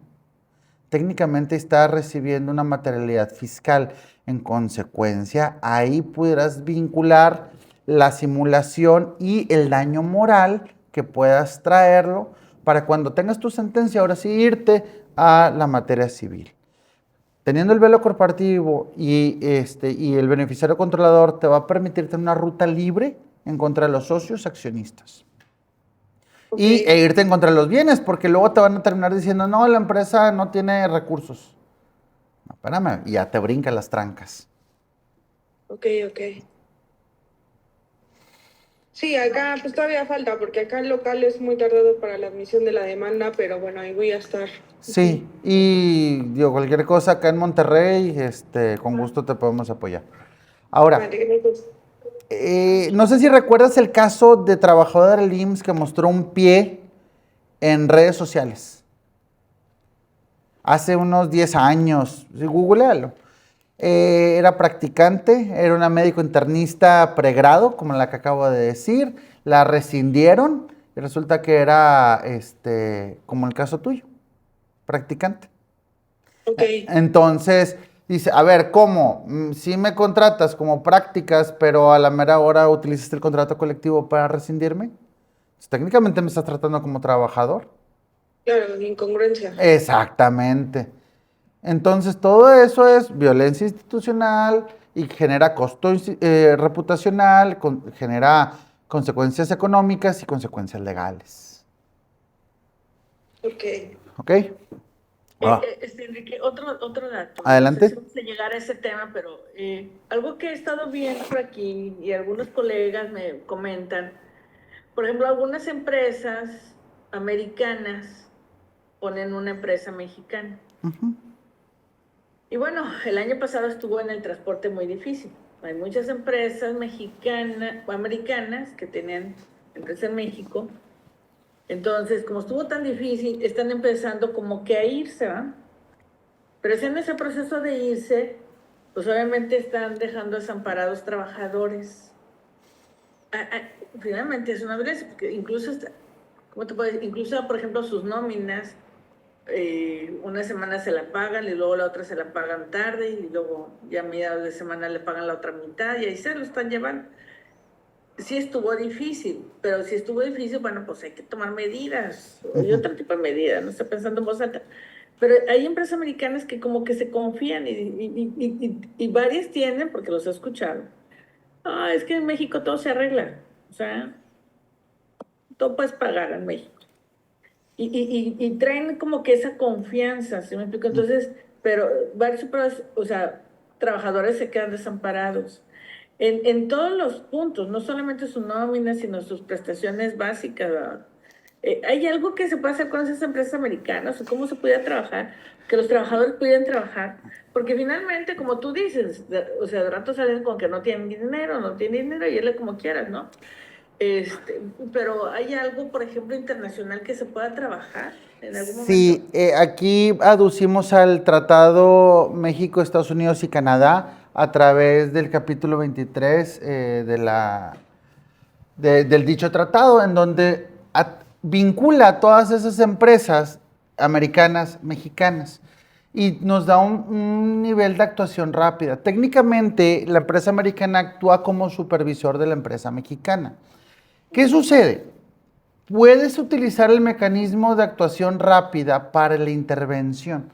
técnicamente está recibiendo una materialidad fiscal. En consecuencia, ahí pudieras vincular la simulación y el daño moral que puedas traerlo para cuando tengas tu sentencia, ahora sí irte a la materia civil. Teniendo el velo corporativo y el beneficiario controlador te va a permitir tener una ruta libre en contra de los socios accionistas. Okay. E irte en contra de los bienes, porque luego te van a terminar diciendo, no, la empresa no tiene recursos. No, espérame, y ya te brinca las trancas. Ok. Sí, acá pues todavía falta, porque acá el local es muy tardado para la admisión de la demanda, pero bueno, ahí voy a estar. Sí, y digo, cualquier cosa acá en Monterrey, con gusto te podemos apoyar. Ahora, Vale, pues. no sé si recuerdas el caso de trabajador del IMSS que mostró un pie en redes sociales. Hace unos 10 años, sí, googlealo. Era practicante, era una médico internista pregrado, como la que acabo de decir. La rescindieron y resulta que era, como el caso tuyo, practicante. Ok. Entonces, dice, a ver, ¿cómo? Si me contratas como prácticas, pero a la mera hora utilizaste el contrato colectivo para rescindirme. Pues, técnicamente me estás tratando como trabajador. Claro, incongruencia. Exactamente. Entonces, todo eso es violencia institucional y genera costo reputacional, genera consecuencias económicas y consecuencias legales. Ok. ¿Ok? Ah, Enrique, otro dato. No sé si adelante. vamos a llegar a ese tema, pero algo que he estado viendo por aquí y algunos colegas me comentan, por ejemplo, algunas empresas americanas ponen una empresa mexicana. Y bueno, el año pasado estuvo en el transporte muy difícil. Hay muchas empresas mexicanas o americanas que tenían empresa en México. Entonces, como estuvo tan difícil, están empezando como que a irse, ¿va? Pero si en ese proceso de irse, pues obviamente están dejando desamparados trabajadores. Finalmente es una violencia, porque incluso, ¿cómo te puedo decir? Incluso, por ejemplo, sus nóminas, una semana se la pagan y luego la otra se la pagan tarde y luego ya a mediados de semana le pagan la otra mitad y ahí se lo están llevando. Sí estuvo difícil, pero si estuvo difícil, bueno, pues hay que tomar medidas, y otro tipo de medidas, no estoy pensando en voz alta. Pero hay empresas americanas que como que se confían y varias tienen, porque los he escuchado. Ah, es que en México todo se arregla, o sea, todo puedes pagar en México. Y traen como que esa confianza, ¿sí me explico? Entonces, pero varios, o sea, trabajadores se quedan desamparados en todos los puntos, no solamente su nómina, sino sus prestaciones básicas, ¿verdad? ¿Hay algo que se puede hacer con esas empresas americanas o cómo se pudiera trabajar? Que los trabajadores pudieran trabajar, porque finalmente, como tú dices, o sea, de rato salen con que no tienen dinero y él como quieras, ¿no? Pero ¿hay algo, por ejemplo, internacional que se pueda trabajar en algún momento? Sí, aquí aducimos al Tratado México, Estados Unidos y Canadá a través del capítulo 23 del dicho tratado, en donde vincula a todas esas empresas americanas, mexicanas, y nos da un nivel de actuación rápida. Técnicamente, la empresa americana actúa como supervisor de la empresa mexicana. ¿Qué sucede? Puedes utilizar el mecanismo de actuación rápida para la intervención.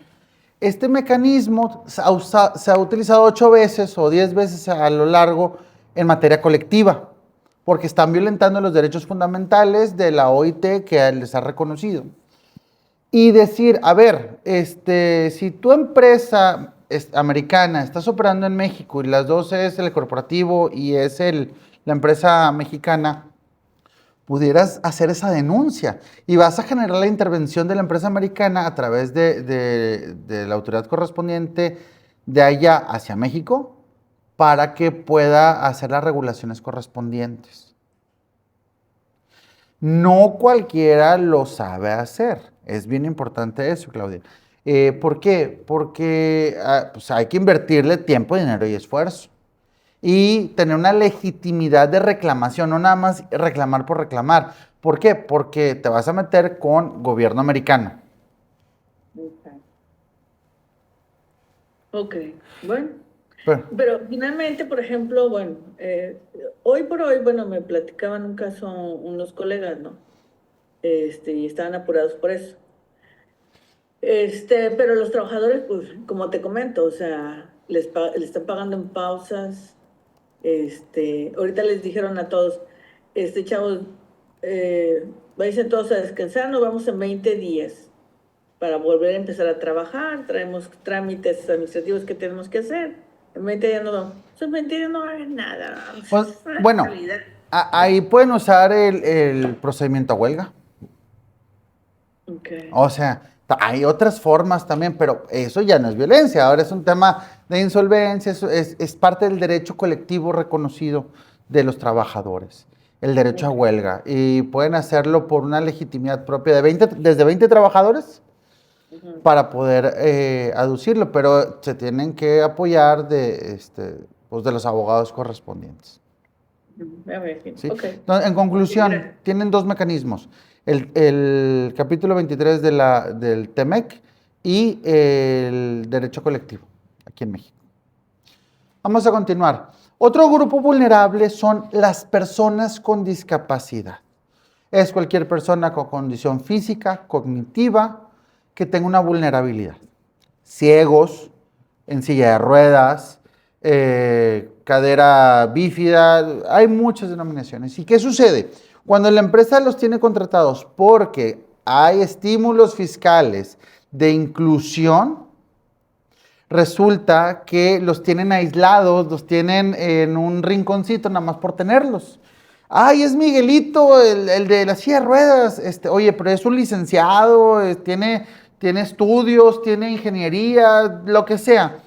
Este mecanismo se ha utilizado 8 veces o 10 veces a lo largo en materia colectiva, porque están violentando los derechos fundamentales de la OIT que les ha reconocido. Y decir, a ver, si tu empresa americana estás operando en México y las dos es el corporativo y es la empresa mexicana, pudieras hacer esa denuncia y vas a generar la intervención de la empresa americana a través de la autoridad correspondiente de allá hacia México para que pueda hacer las regulaciones correspondientes. No cualquiera lo sabe hacer. Es bien importante eso, Claudia. ¿Por qué? Porque pues hay que invertirle tiempo, dinero y esfuerzo. Y tener una legitimidad de reclamación, no nada más reclamar por reclamar. ¿Por qué? Porque te vas a meter con gobierno americano. Ok, bueno. Pero finalmente, por ejemplo, bueno, hoy por hoy, bueno, me platicaban un caso unos colegas, ¿no? Y estaban apurados por eso. Pero los trabajadores, pues, como te comento, o sea, les están pagando en pausas. Ahorita les dijeron a todos, chavos, vayan todos a descansar, nos vamos en 20 días para volver a empezar a trabajar, traemos trámites administrativos que tenemos que hacer. En 20 días no vamos. En 20 días no va a haber nada. Pues, bueno, ahí pueden usar el procedimiento a huelga. Okay. O sea, hay otras formas también, pero eso ya no es violencia, ahora es un tema de insolvencia, es parte del derecho colectivo reconocido de los trabajadores, el derecho a huelga, y pueden hacerlo por una legitimidad propia desde 20 trabajadores para poder aducirlo, pero se tienen que apoyar de los abogados correspondientes. ¿Sí? Okay. Entonces, en conclusión, tienen 2 mecanismos. El capítulo 23 del TEMEC y el derecho colectivo, aquí en México. Vamos a continuar. Otro grupo vulnerable son las personas con discapacidad. Es cualquier persona con condición física, cognitiva, que tenga una vulnerabilidad. Ciegos, en silla de ruedas, cadera bífida, hay muchas denominaciones. ¿Y qué sucede? Cuando la empresa los tiene contratados porque hay estímulos fiscales de inclusión, resulta que los tienen aislados, los tienen en un rinconcito nada más por tenerlos. Ay, es Miguelito, el de la silla de ruedas. Oye, pero es un licenciado, tiene estudios, tiene ingeniería, lo que sea.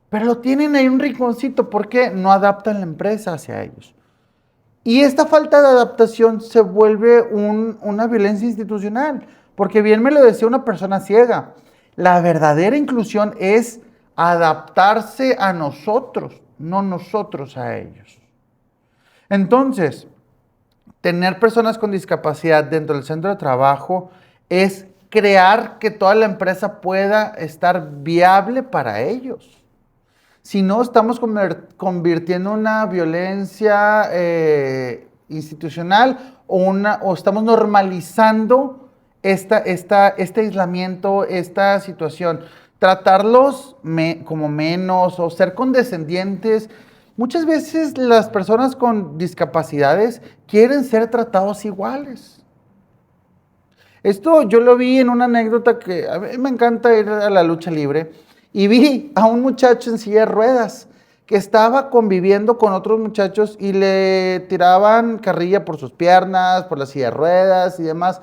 Pero lo tienen ahí en un rinconcito porque no adaptan la empresa hacia ellos. Y esta falta de adaptación se vuelve una violencia institucional, porque bien me lo decía una persona ciega, la verdadera inclusión es adaptarse a nosotros, no nosotros a ellos. Entonces, tener personas con discapacidad dentro del centro de trabajo es crear que toda la empresa pueda estar viable para ellos. Si no, estamos convirtiendo una violencia institucional o estamos normalizando este aislamiento, esta situación. Tratarlos como menos o ser condescendientes. Muchas veces las personas con discapacidades quieren ser tratados iguales. Esto yo lo vi en una anécdota que a mí me encanta ir a la lucha libre. Y vi a un muchacho en silla de ruedas que estaba conviviendo con otros muchachos y le tiraban carrilla por sus piernas, por la silla de ruedas y demás.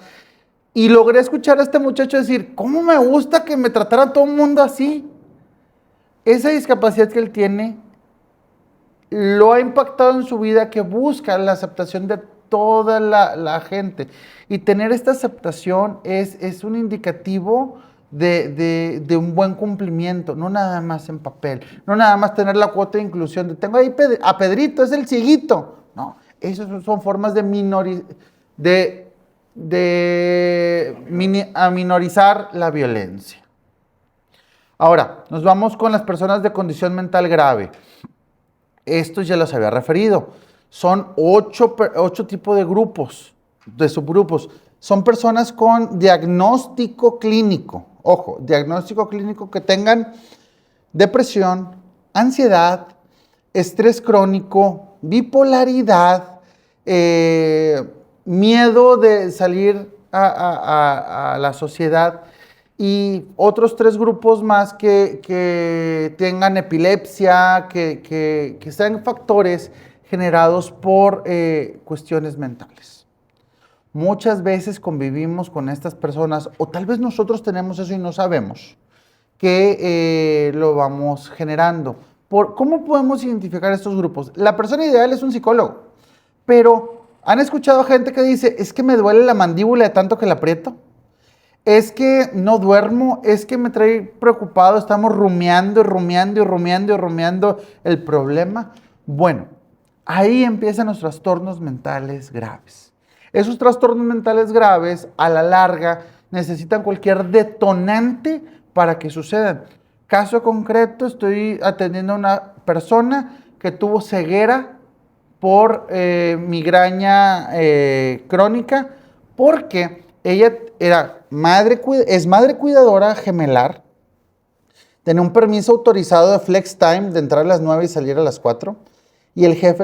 Y logré escuchar a este muchacho decir, ¿cómo me gusta que me tratara todo el mundo así? Esa discapacidad que él tiene lo ha impactado en su vida, que busca la aceptación de toda la gente. Y tener esta aceptación es un indicativo de un buen cumplimiento, no nada más en papel, no nada más tener la cuota de inclusión, de tengo ahí a Pedrito, es el cieguito. No, esas son formas de minorizar la violencia. Ahora, nos vamos con las personas de condición mental grave. Estos ya los había referido. Son 8 tipos de grupos, de subgrupos. Son personas con diagnóstico clínico. Ojo, diagnóstico clínico que tengan depresión, ansiedad, estrés crónico, bipolaridad, miedo de salir a la sociedad, y otros 3 grupos más que tengan epilepsia, que sean factores generados por cuestiones mentales. Muchas veces convivimos con estas personas, o tal vez nosotros tenemos eso y no sabemos, que lo vamos generando. ¿Cómo podemos identificar estos grupos? La persona ideal es un psicólogo, pero ¿han escuchado gente que dice, es que me duele la mandíbula de tanto que la aprieto? Es que no duermo, es que me trae preocupado, estamos rumiando el problema. Bueno, ahí empiezan los trastornos mentales graves. Esos trastornos mentales graves, a la larga, necesitan cualquier detonante para que sucedan. Caso concreto, estoy atendiendo a una persona que tuvo ceguera por migraña crónica, porque ella es madre cuidadora gemelar, tenía un permiso autorizado de flex time de entrar a las 9 y salir a las 4, y el jefe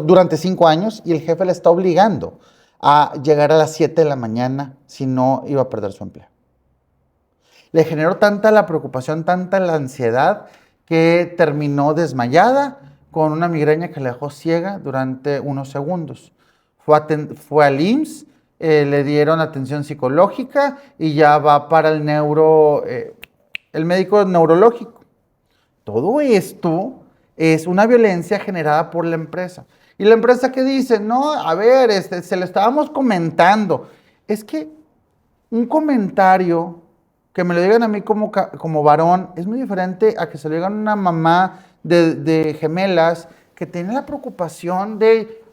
durante 5 años, y el jefe le está obligando a llegar a las 7 de la mañana, si no iba a perder su empleo. Le generó tanta la preocupación, tanta la ansiedad, que terminó desmayada con una migraña que la dejó ciega durante unos segundos. Fue al IMSS, le dieron atención psicológica y ya va para el médico neurológico. Todo esto es una violencia generada por la empresa. Y la empresa que dice, no, a ver, se lo estábamos comentando. Es que un comentario que me lo digan a mí como varón es muy diferente a que se lo digan a una mamá de gemelas que tiene la preocupación de,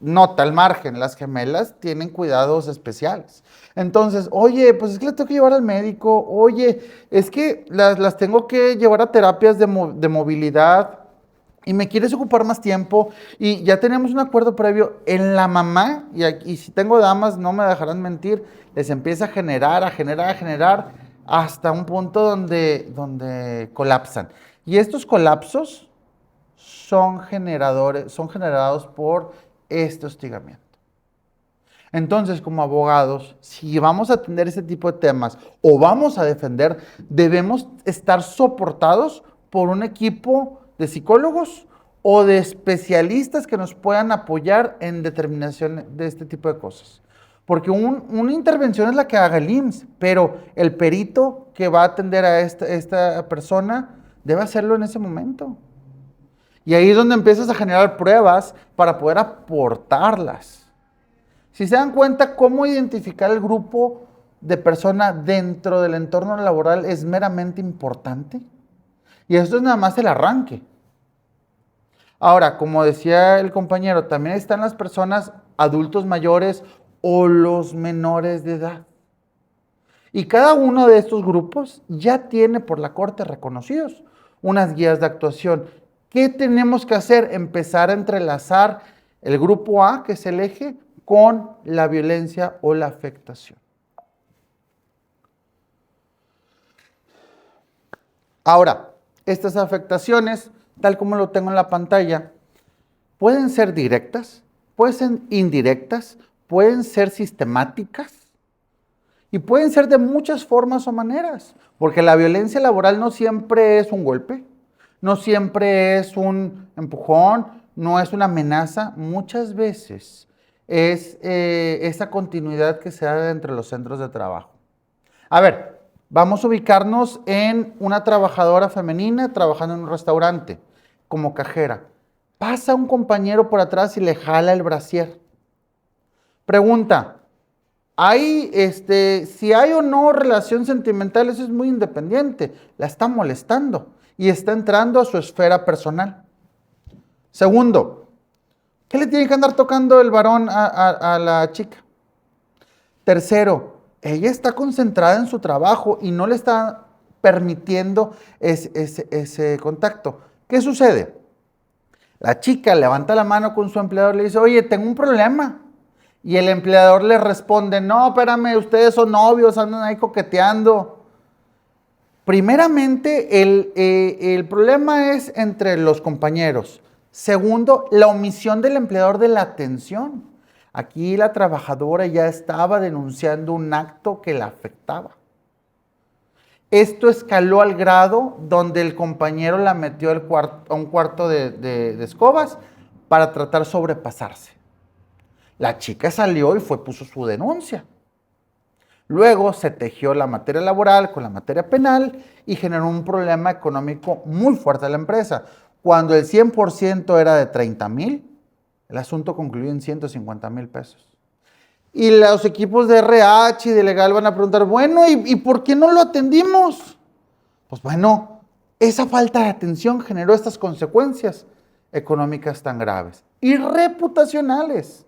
nota al margen, las gemelas tienen cuidados especiales. Entonces, oye, pues es que las tengo que llevar al médico, oye, es que las tengo que llevar a terapias de movilidad y me quieres ocupar más tiempo, y ya tenemos un acuerdo previo. En la mamá, y si tengo damas no me dejarán mentir, les empieza a generar hasta un punto donde colapsan. Y estos colapsos son generados por este hostigamiento. Entonces, como abogados, si vamos a atender este tipo de temas o vamos a defender, debemos estar soportados por un equipo de psicólogos o de especialistas que nos puedan apoyar en determinación de este tipo de cosas. Porque una intervención es la que haga el IMSS, pero el perito que va a atender a esta persona debe hacerlo en ese momento. Y ahí es donde empiezas a generar pruebas para poder aportarlas. Si se dan cuenta, cómo identificar el grupo de personas dentro del entorno laboral es meramente importante. Y esto es nada más el arranque. Ahora, como decía el compañero, también están las personas adultos mayores o los menores de edad. Y cada uno de estos grupos ya tiene por la Corte reconocidos unas guías de actuación. ¿Qué tenemos que hacer? Empezar a entrelazar el grupo A, que es el eje, con la violencia o la afectación. Ahora, estas afectaciones, tal como lo tengo en la pantalla, pueden ser directas, pueden ser indirectas, pueden ser sistemáticas y pueden ser de muchas formas o maneras, porque la violencia laboral no siempre es un golpe, no siempre es un empujón, no es una amenaza, muchas veces es esa continuidad que se da entre los centros de trabajo. A ver, vamos a ubicarnos en una trabajadora femenina trabajando en un restaurante como cajera. Pasa un compañero por atrás y le jala el brasier. Pregunta, si hay o no relación sentimental, eso es muy independiente. La está molestando y está entrando a su esfera personal. Segundo, ¿qué le tiene que andar tocando el varón a la chica? Tercero, ella está concentrada en su trabajo y no le está permitiendo ese contacto. ¿Qué sucede? La chica levanta la mano con su empleador y le dice, oye, tengo un problema. Y el empleador le responde, no, espérame, ustedes son novios, andan ahí coqueteando. Primeramente, el problema es entre los compañeros. Segundo, la omisión del empleador de la atención. Aquí la trabajadora ya estaba denunciando un acto que la afectaba. Esto escaló al grado donde el compañero la metió a un cuarto de escobas para tratar de sobrepasarse. La chica salió y puso su denuncia. Luego se tejió la materia laboral con la materia penal y generó un problema económico muy fuerte a la empresa. Cuando el 100% era de 30,000, el asunto concluyó en 150,000 pesos. Y los equipos de RH y de legal van a preguntar, bueno, ¿y por qué no lo atendimos? Pues bueno, esa falta de atención generó estas consecuencias económicas tan graves y reputacionales,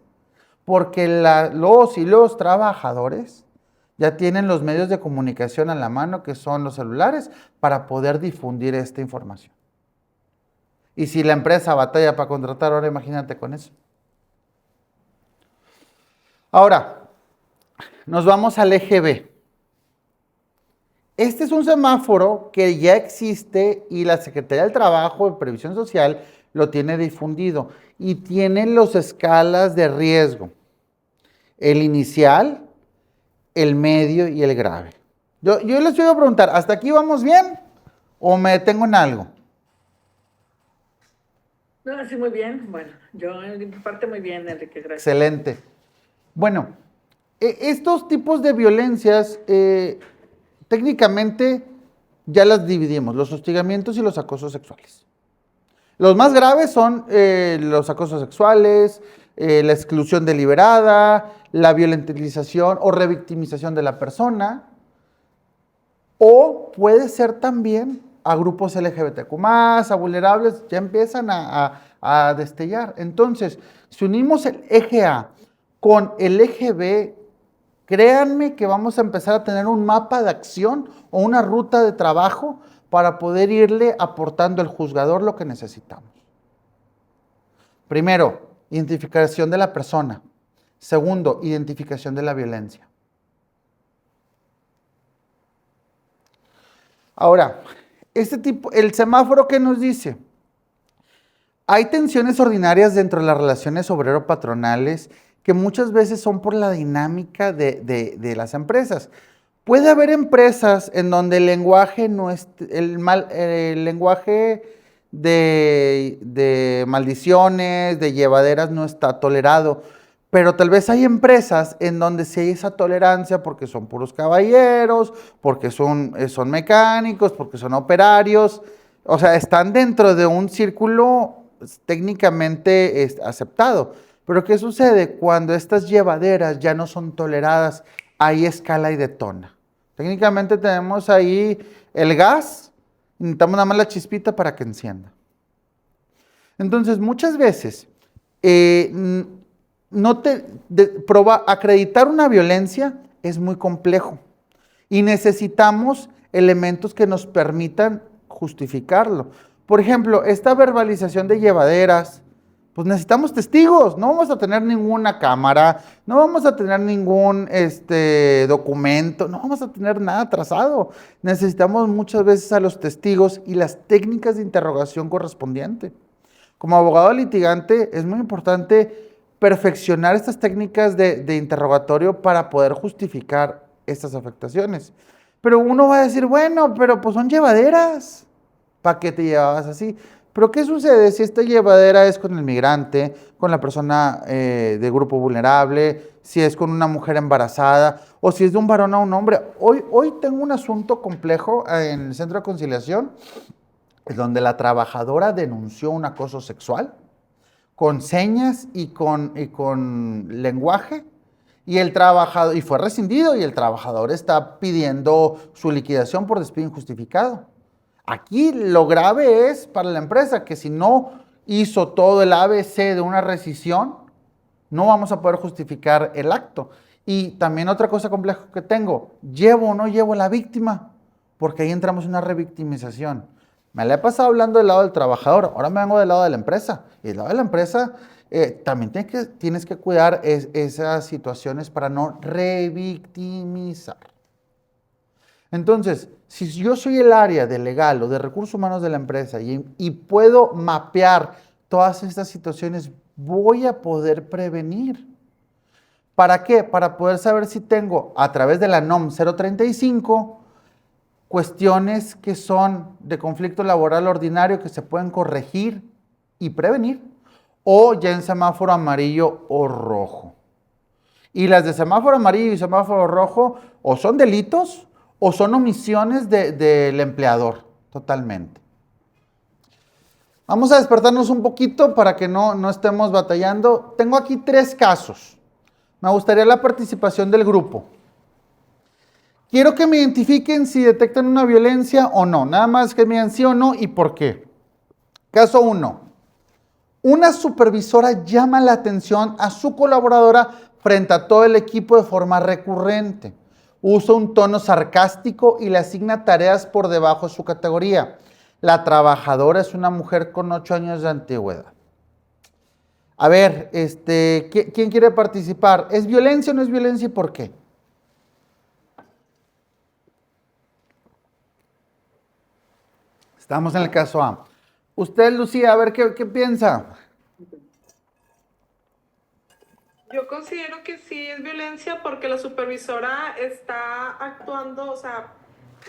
porque los y los trabajadores ya tienen los medios de comunicación a la mano, que son los celulares, para poder difundir esta información. Y si la empresa batalla para contratar, ahora imagínate con eso. Ahora, nos vamos al eje B. Este es un semáforo que ya existe y la Secretaría del Trabajo y Previsión Social lo tiene difundido y tiene las escalas de riesgo. El inicial, el medio y el grave. Yo les voy a preguntar, ¿hasta aquí vamos bien o me detengo en algo? No, sí, muy bien. Bueno, yo en mi parte muy bien, Enrique, gracias. Excelente. Bueno, estos tipos de violencias, técnicamente ya las dividimos, los hostigamientos y los acosos sexuales. Los más graves son los acosos sexuales, la exclusión deliberada, la violentización o revictimización de la persona, o puede ser también a grupos LGBTQ+, a vulnerables, ya empiezan a destellar. Entonces, si unimos el eje A con el eje B, créanme que vamos a empezar a tener un mapa de acción o una ruta de trabajo para poder irle aportando al juzgador lo que necesitamos. Primero, identificación de la persona. Segundo, identificación de la violencia. Ahora, el semáforo, ¿qué nos dice? Hay tensiones ordinarias dentro de las relaciones obrero-patronales que muchas veces son por la dinámica de las empresas. Puede haber empresas en donde el lenguaje de maldiciones, de llevaderas no está tolerado, pero tal vez hay empresas en donde sí hay esa tolerancia porque son puros caballeros, porque son mecánicos, porque son operarios, o sea, están dentro de un círculo técnicamente aceptado. Pero ¿qué sucede? Cuando estas llevaderas ya no son toleradas, ahí escala y detona. Técnicamente tenemos ahí el gas, necesitamos nada más la chispita para que encienda. Entonces, muchas veces, acreditar una violencia es muy complejo y necesitamos elementos que nos permitan justificarlo. Por ejemplo, esta verbalización de llevaderas, pues necesitamos testigos, no vamos a tener ninguna cámara, no vamos a tener ningún documento, no vamos a tener nada trazado. Necesitamos muchas veces a los testigos y las técnicas de interrogación correspondientes. Como abogado litigante es muy importante perfeccionar estas técnicas de interrogatorio para poder justificar estas afectaciones. Pero uno va a decir, bueno, pero pues son llevaderas, ¿para qué te llevabas así? Pero ¿qué sucede si esta llevadera es con el migrante, con la persona de grupo vulnerable, si es con una mujer embarazada o si es de un varón a un hombre? Hoy tengo un asunto complejo en el Centro de Conciliación, donde la trabajadora denunció un acoso sexual con señas y con lenguaje Y el trabajador, y fue rescindido, y el trabajador está pidiendo su liquidación por despido injustificado. Aquí lo grave es para la empresa que si no hizo todo el ABC de una rescisión, no vamos a poder justificar el acto. Y también otra cosa compleja que tengo, ¿llevo o no llevo a la víctima? Porque ahí entramos en una revictimización. Me la he pasado hablando del lado del trabajador, ahora me vengo del lado de la empresa. Y del lado de la empresa también tienes que cuidar esas situaciones para no revictimizar. Entonces, si yo soy el área de legal o de recursos humanos de la empresa y puedo mapear todas estas situaciones, voy a poder prevenir. ¿Para qué? Para poder saber si tengo, a través de la NOM 035, cuestiones que son de conflicto laboral ordinario que se pueden corregir y prevenir, o ya en semáforo amarillo o rojo. Y las de semáforo amarillo y semáforo rojo o son delitos o son omisiones del empleador, totalmente. Vamos a despertarnos un poquito para que no estemos batallando. Tengo aquí 3 casos. Me gustaría la participación del grupo. Quiero que me identifiquen si detectan una violencia o no. Nada más que me digan sí o no y por qué. Caso 1. Una supervisora llama la atención a su colaboradora frente a todo el equipo de forma recurrente. Usa un tono sarcástico y le asigna tareas por debajo de su categoría. La trabajadora es una mujer con 8 años de antigüedad. A ver, ¿quién quiere participar? ¿Es violencia o no es violencia y por qué? Estamos en el caso A. Usted, Lucía, a ver, ¿qué piensa? Yo considero que sí es violencia porque la supervisora está actuando, o sea,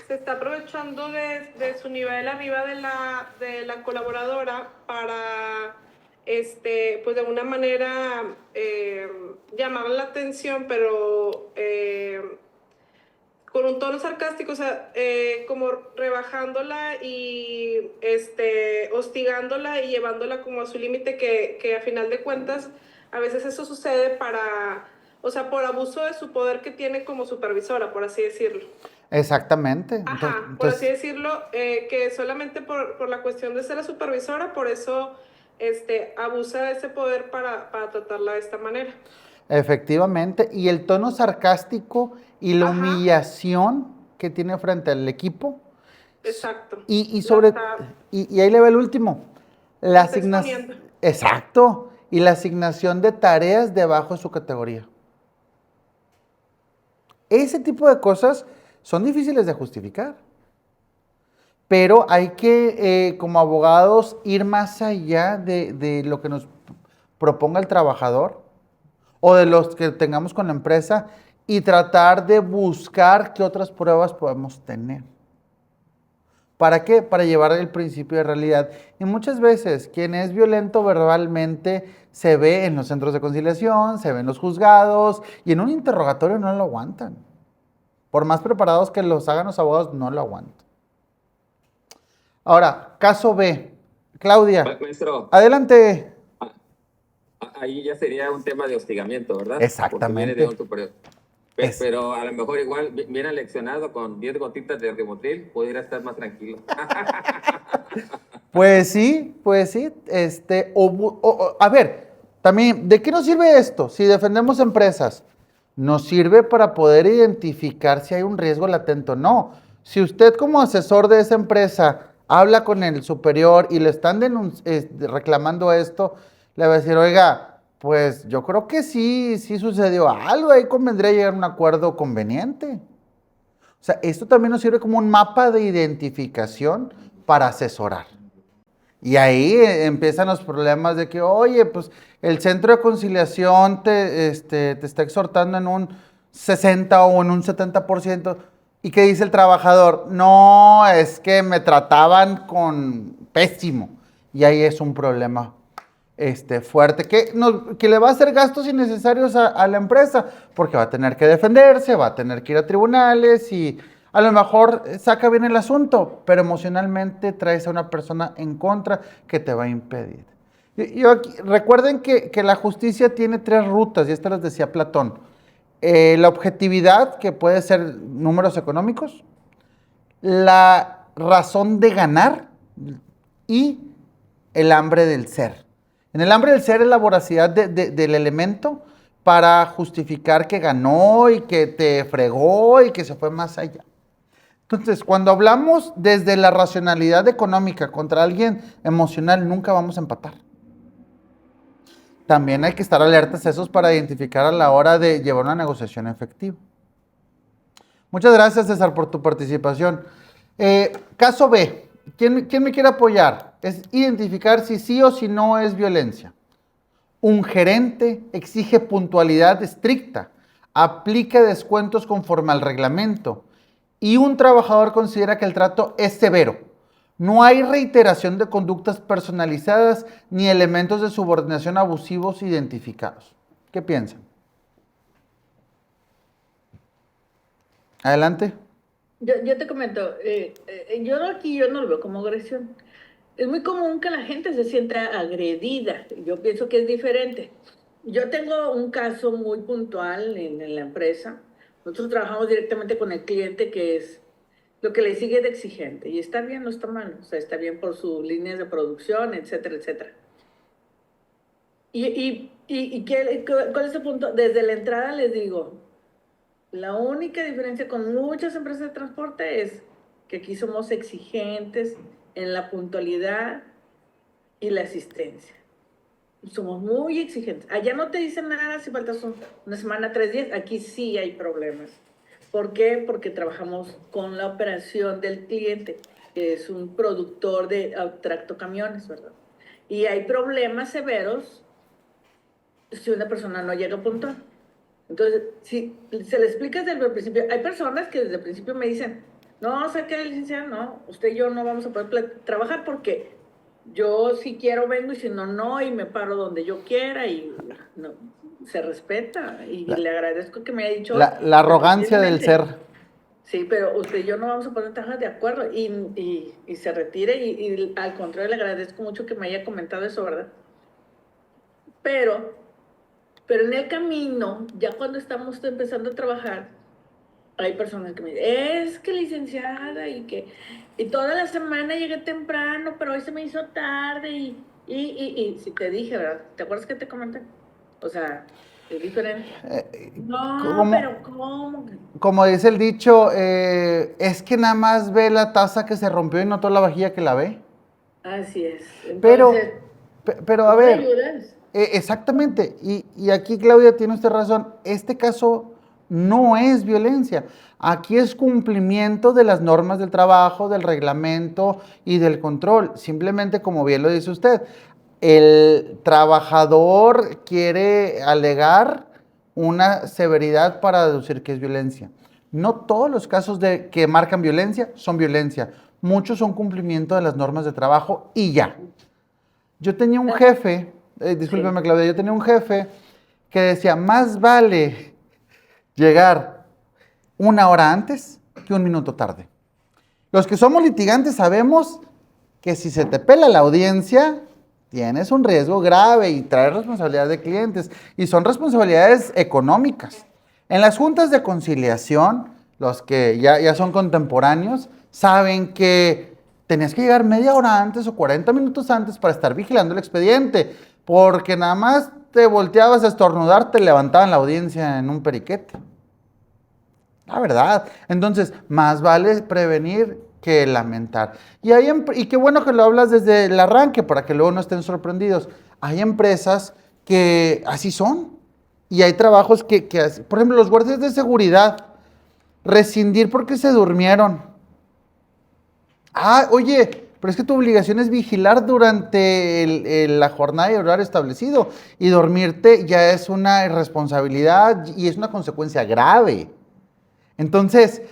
se está aprovechando de su nivel arriba de la colaboradora para, pues de una manera llamar la atención, pero con un tono sarcástico, o sea, como rebajándola y hostigándola y llevándola como a su límite que a final de cuentas a veces eso sucede o sea, por abuso de su poder que tiene como supervisora, por así decirlo. Exactamente. Ajá, por así decirlo, que solamente por la cuestión de ser la supervisora, por eso abusa de ese poder para tratarla de esta manera. Efectivamente, y el tono sarcástico y la Ajá. humillación que tiene frente al equipo. Exacto. Y ahí le va el último. La asignación. Exacto. Y la asignación de tareas debajo de su categoría. Ese tipo de cosas son difíciles de justificar. Pero hay que, como abogados, ir más allá de lo que nos proponga el trabajador o de los que tengamos con la empresa y tratar de buscar qué otras pruebas podemos tener. ¿Para qué? Para llevar el principio de realidad. Y muchas veces quien es violento verbalmente se ve en los centros de conciliación, se ve en los juzgados y en un interrogatorio no lo aguantan. Por más preparados que los hagan los abogados, no lo aguantan. Ahora, caso B. Claudia, Maestro, adelante. ahí ya sería un tema de hostigamiento, ¿verdad? Exactamente. Porque viene de un superior. Pero a lo mejor igual bien aleccionado con 10 gotitas de ribotril, pudiera estar más tranquilo. Pues sí. A ver, también, ¿de qué nos sirve esto? Si defendemos empresas, nos sirve para poder identificar si hay un riesgo latente o no. Si usted como asesor de esa empresa habla con el superior y le están reclamando esto, le va a decir, oiga, pues yo creo que sí sucedió algo, ahí convendría llegar a un acuerdo conveniente. O sea, esto también nos sirve como un mapa de identificación para asesorar. Y ahí empiezan los problemas de que, oye, pues el centro de conciliación te está exhortando en un 60 o en un 70%. ¿Y qué dice el trabajador? No, es que me trataban con pésimo. Y ahí es un problema fuerte que le va a hacer gastos innecesarios a la empresa, porque va a tener que defenderse, va a tener que ir a tribunales y a lo mejor saca bien el asunto, pero emocionalmente traes a una persona en contra que te va a impedir. Recuerden que la justicia tiene 3 rutas, y estas las decía Platón. La objetividad, que puede ser números económicos, la razón de ganar y el hambre del ser. En el hambre del ser es la voracidad del elemento para justificar que ganó y que te fregó y que se fue más allá. Entonces, cuando hablamos desde la racionalidad económica contra alguien emocional, nunca vamos a empatar. También hay que estar alertas a esos para identificar a la hora de llevar una negociación efectiva. Muchas gracias, César, por tu participación. Caso B. ¿Quién me quiere apoyar? Es identificar si sí o si no es violencia. Un gerente exige puntualidad estricta, aplica descuentos conforme al reglamento y un trabajador considera que el trato es severo. No hay reiteración de conductas personalizadas ni elementos de subordinación abusivos identificados. ¿Qué piensan? Adelante. Yo te comento, yo no lo veo como agresión. Es muy común que la gente se sienta agredida. Yo pienso que es diferente. Yo tengo un caso muy puntual en la empresa. Nosotros trabajamos directamente con el cliente, que es lo que le sigue de exigente. Y está bien, no está mal. O sea, está bien por sus líneas de producción, etcétera, etcétera. ¿Cuál es el punto? Desde la entrada les digo, la única diferencia con muchas empresas de transporte es que aquí somos exigentes en la puntualidad y la asistencia. Somos muy exigentes. Allá no te dicen nada si faltas una semana, 3 días. Aquí sí hay problemas. ¿Por qué? Porque trabajamos con la operación del cliente, que es un productor de tractocamiones, ¿verdad? Y hay problemas severos si una persona no llega puntual. Entonces, si se le explica desde el principio, hay personas que desde el principio me dicen, no, sé qué, licenciada, no, usted y yo no vamos a poder trabajar porque yo si quiero vengo y si no, no, y me paro donde yo quiera y no, se respeta y le agradezco que me haya dicho. La arrogancia del ser. Sí, pero usted y yo no vamos a poder trabajar de acuerdo y se retire y al contrario le agradezco mucho que me haya comentado eso, ¿verdad? Pero en el camino, ya cuando estamos empezando a trabajar, hay personas que me dicen, es que licenciada, y toda la semana llegué temprano, pero hoy se me hizo tarde, y si te dije, ¿verdad? ¿Te acuerdas que te comenté? O sea, es diferente. No, pero ¿cómo? Como dice el dicho, es que nada más ve la taza que se rompió y no toda la vajilla que la ve. Así es. Entonces, pero a ver. ¿me ayudas? Exactamente, y aquí Claudia tiene usted razón, este caso no es violencia, aquí es cumplimiento de las normas del trabajo, del reglamento y del control, simplemente como bien lo dice usted, el trabajador quiere alegar una severidad para deducir que es violencia. No todos los casos que marcan violencia son violencia, muchos son cumplimiento de las normas de trabajo y ya. Yo tenía un jefe... discúlpeme, Claudia, yo tenía un jefe que decía, más vale llegar 1 hora antes que 1 minuto tarde. Los que somos litigantes sabemos que si se te pela la audiencia, tienes un riesgo grave y traes responsabilidad de clientes. Y son responsabilidades económicas. En las juntas de conciliación, los que ya son contemporáneos, saben que tenías que llegar media hora antes o 40 minutos antes para estar vigilando el expediente. Porque nada más te volteabas a estornudar, te levantaban la audiencia en un periquete. La verdad. Entonces, más vale prevenir que lamentar. Y qué bueno que lo hablas desde el arranque, para que luego no estén sorprendidos. Hay empresas que así son. Y hay trabajos que por ejemplo, los guardias de seguridad, rescindir porque se durmieron. Oye, pero es que tu obligación es vigilar durante la jornada y horario establecido. Y dormirte ya es una irresponsabilidad y es una consecuencia grave. Entonces,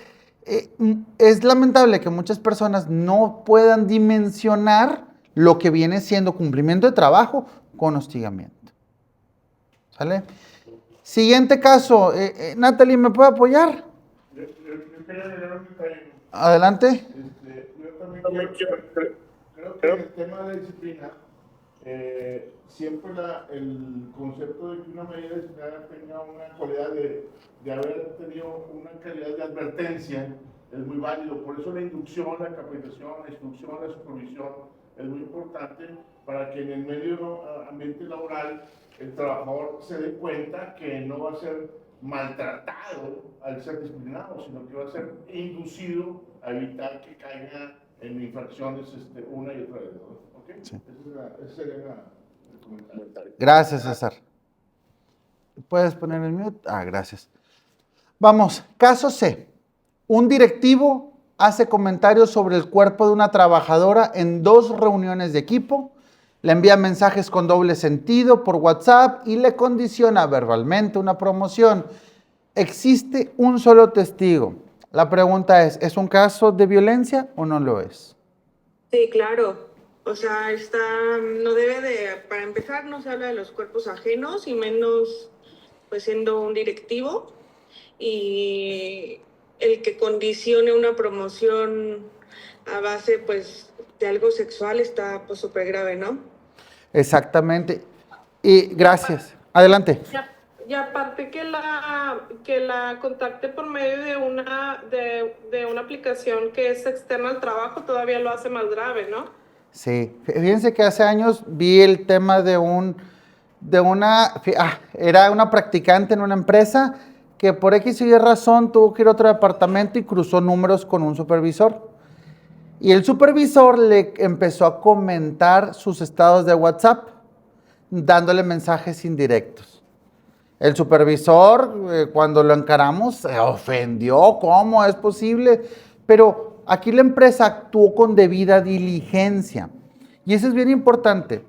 es lamentable que muchas personas no puedan dimensionar lo que viene siendo cumplimiento de trabajo con hostigamiento. ¿Sale? Siguiente caso. Natalie, ¿me puede apoyar? Adelante. Yo también creo que el tema de la disciplina siempre el concepto de que una medida disciplinaria tenga una cualidad de haber tenido una calidad de advertencia es muy válido. Por eso la inducción, la capacitación, la instrucción, la supervisión es muy importante para que en el medio ambiente laboral el trabajador se dé cuenta que no va a ser maltratado al ser disciplinado, sino que va a ser inducido a evitar que caiga en infracciones una y otra vez, ¿no? ¿Okay? Sí. Ese sería el comentario. Gracias, César. ¿Puedes poner el mute? Gracias. Vamos, caso C. Un directivo hace comentarios sobre el cuerpo de una trabajadora en 2 reuniones de equipo, le envía mensajes con doble sentido por WhatsApp y le condiciona verbalmente una promoción. Existe un solo testigo. La pregunta ¿es un caso de violencia o no lo es? Sí, claro. O sea, no debe de, para empezar, no se habla de los cuerpos ajenos y menos pues siendo un directivo, y el que condicione una promoción a base pues de algo sexual está pues súper grave, ¿no? Exactamente. Y gracias. Adelante. Y aparte que la contacte por medio de una aplicación que es externa al trabajo, todavía lo hace más grave, ¿no? Sí. Fíjense que hace años vi el tema era una practicante en una empresa que por X y Y razón tuvo que ir a otro departamento y cruzó números con un supervisor. Y el supervisor le empezó a comentar sus estados de WhatsApp, dándole mensajes indirectos. El supervisor, cuando lo encaramos, se ofendió. ¿Cómo es posible? Pero aquí la empresa actuó con debida diligencia. Y eso es bien importante.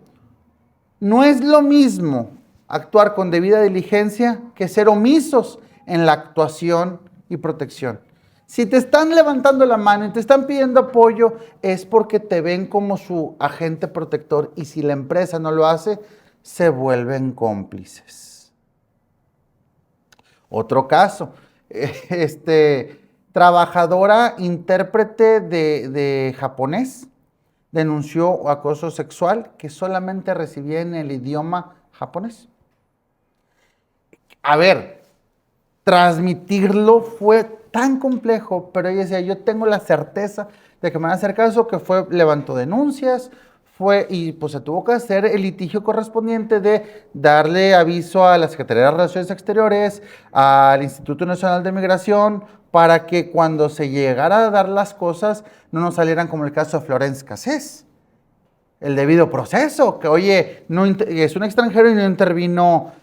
No es lo mismo actuar con debida diligencia que ser omisos en la actuación y protección. Si te están levantando la mano y te están pidiendo apoyo, es porque te ven como su agente protector, y si la empresa no lo hace, se vuelven cómplices. Otro caso, trabajadora intérprete de japonés denunció acoso sexual que solamente recibía en el idioma japonés. A ver, transmitirlo fue tan complejo, pero ella decía, yo tengo la certeza de que me van a hacer caso, que levantó denuncias, y pues se tuvo que hacer el litigio correspondiente de darle aviso a la Secretaría de Relaciones Exteriores, al Instituto Nacional de Migración, para que cuando se llegara a dar las cosas no nos salieran como el caso de Florence Cassés. El debido proceso, que oye, es un extranjero y no intervino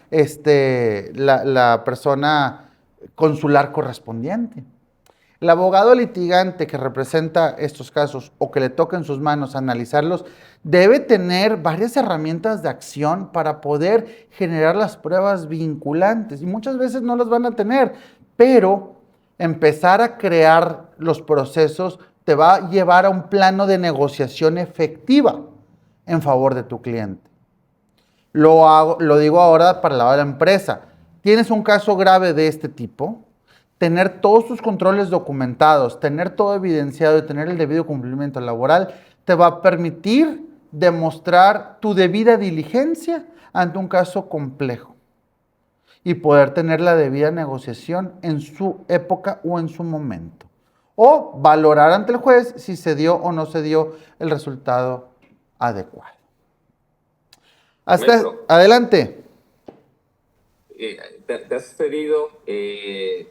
la persona consular correspondiente. El abogado litigante que representa estos casos o que le toque en sus manos analizarlos debe tener varias herramientas de acción para poder generar las pruebas vinculantes, y muchas veces no las van a tener, pero empezar a crear los procesos te va a llevar a un plano de negociación efectiva en favor de tu cliente. Lo digo ahora para el lado de la empresa. ¿Tienes un caso grave de este tipo? Tener todos tus controles documentados, tener todo evidenciado y tener el debido cumplimiento laboral te va a permitir demostrar tu debida diligencia ante un caso complejo y poder tener la debida negociación en su época o en su momento. O valorar ante el juez si se dio o no se dio el resultado adecuado. Adelante. ¿Te ha sucedido, de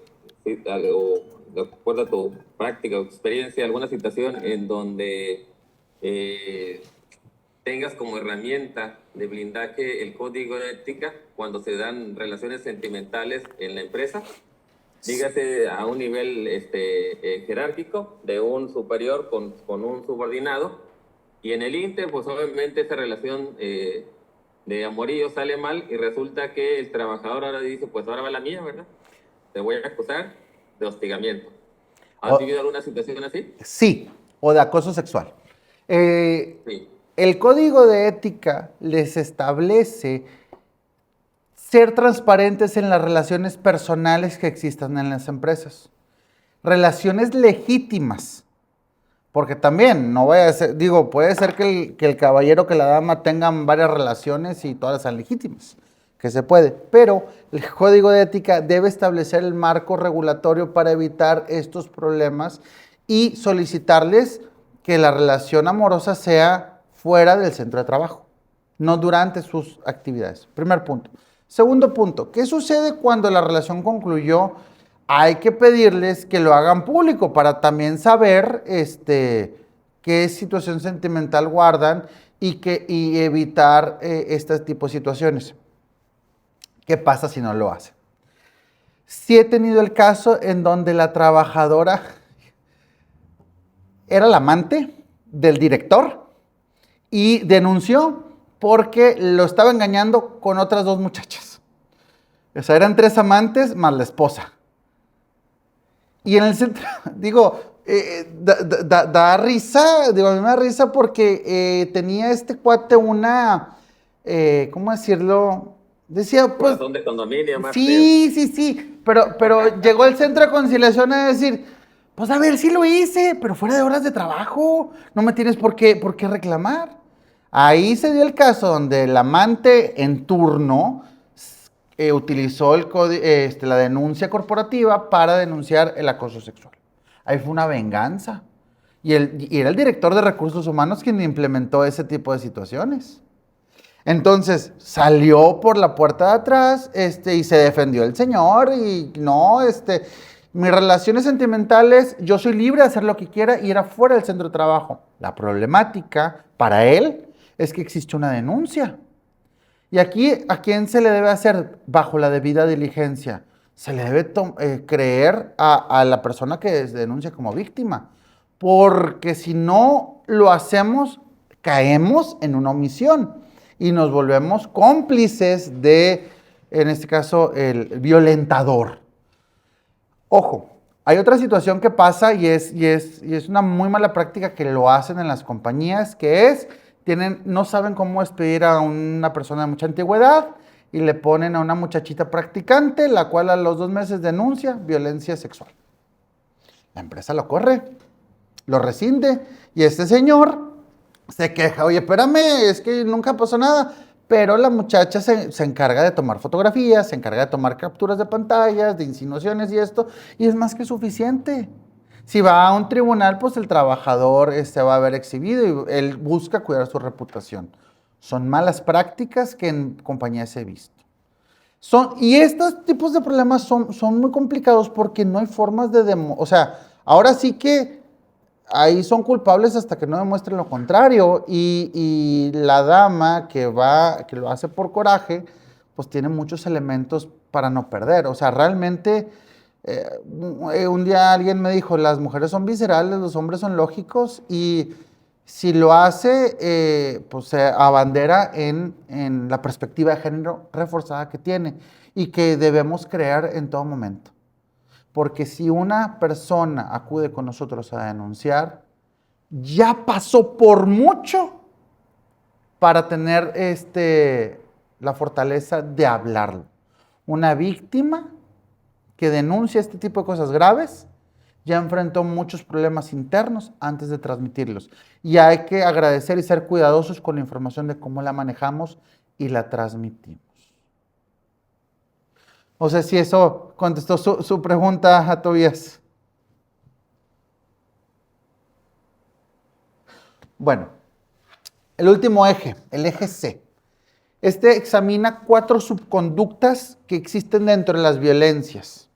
acuerdo a tu práctica o experiencia, alguna situación en donde tengas como herramienta de blindaje el código de ética cuando se dan relaciones sentimentales en la empresa? Dígase a un nivel jerárquico de un superior con un subordinado, y en el inter, pues obviamente esa relación de amorío sale mal y resulta que el trabajador ahora dice, pues ahora va la mía, ¿verdad? Te voy a acusar de hostigamiento. ¿Has vivido alguna situación así? Sí, o de acoso sexual. Sí. El código de ética les establece ser transparentes en las relaciones personales que existan en las empresas. Relaciones legítimas, Porque también, no voy a ser, digo, puede ser que el caballero que la dama tengan varias relaciones y todas sean legítimas, que se puede, pero el código de ética debe establecer el marco regulatorio para evitar estos problemas y solicitarles que la relación amorosa sea fuera del centro de trabajo, no durante sus actividades. Primer punto. Segundo punto, ¿qué sucede cuando la relación concluyó? Hay que pedirles que lo hagan público para también saber qué situación sentimental guardan y evitar este tipo de situaciones. ¿Qué pasa si no lo hacen? Sí he tenido el caso en donde la trabajadora era la amante del director y denunció porque lo estaba engañando con otras 2 muchachas. O sea, eran 3 amantes más la esposa. Y en el centro, digo, da risa, digo, a mí me da risa porque tenía este cuate una, ¿cómo decirlo? Decía, pues... Corazón de condominio, más Sí, pero llegó el centro de conciliación a decir, pues a ver, sí lo hice, pero fuera de horas de trabajo, no me tienes por qué reclamar. Ahí se dio el caso donde el amante en turno utilizó la denuncia corporativa para denunciar el acoso sexual. Ahí fue una venganza. Y era el director de recursos humanos quien implementó ese tipo de situaciones. Entonces, salió por la puerta de atrás y se defendió el señor y no, mis relaciones sentimentales, yo soy libre de hacer lo que quiera y era fuera del centro de trabajo. La problemática para él es que existe una denuncia. Y aquí, ¿a quién se le debe hacer bajo la debida diligencia? Se le debe creer a la persona que se denuncia como víctima. Porque si no lo hacemos, caemos en una omisión y nos volvemos cómplices de, en este caso, el violentador. Ojo, hay otra situación que pasa y es una muy mala práctica que lo hacen en las compañías, que es... no saben cómo despedir a una persona de mucha antigüedad y le ponen a una muchachita practicante, la cual a los 2 meses denuncia violencia sexual. La empresa lo corre, lo rescinde y este señor se queja, oye, espérame, es que nunca pasó nada, pero la muchacha se encarga de tomar fotografías, se encarga de tomar capturas de pantallas, de insinuaciones y esto, y es más que suficiente. Si va a un tribunal, pues el trabajador va a ver exhibido y él busca cuidar su reputación. Son malas prácticas que en compañías he visto. Y estos tipos de problemas son muy complicados porque no hay formas de... O sea, ahora sí que ahí son culpables hasta que no demuestren lo contrario. Y la dama que lo hace por coraje, pues tiene muchos elementos para no perder. O sea, realmente... un día alguien me dijo, las mujeres son viscerales, los hombres son lógicos y si lo hace, pues se abandera en la perspectiva de género reforzada que tiene y que debemos crear en todo momento. Porque si una persona acude con nosotros a denunciar, ya pasó por mucho para tener la fortaleza de hablarlo. Una víctima que denuncia este tipo de cosas graves, ya enfrentó muchos problemas internos antes de transmitirlos. Y hay que agradecer y ser cuidadosos con la información de cómo la manejamos y la transmitimos. O sea, si eso contestó su pregunta a Tobías. Bueno, el último eje, el eje C. Examina 4 subconductas que existen dentro de las violencias.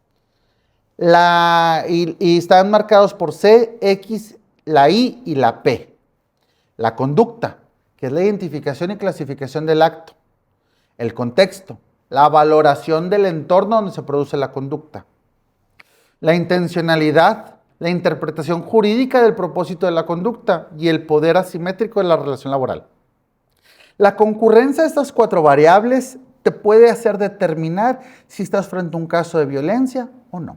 Y están marcados por C, X, la I y la P. La conducta, que es la identificación y clasificación del acto. El contexto, la valoración del entorno donde se produce la conducta. La intencionalidad, la interpretación jurídica del propósito de la conducta y el poder asimétrico de la relación laboral. La concurrencia de estas 4 variables te puede hacer determinar si estás frente a un caso de violencia o no.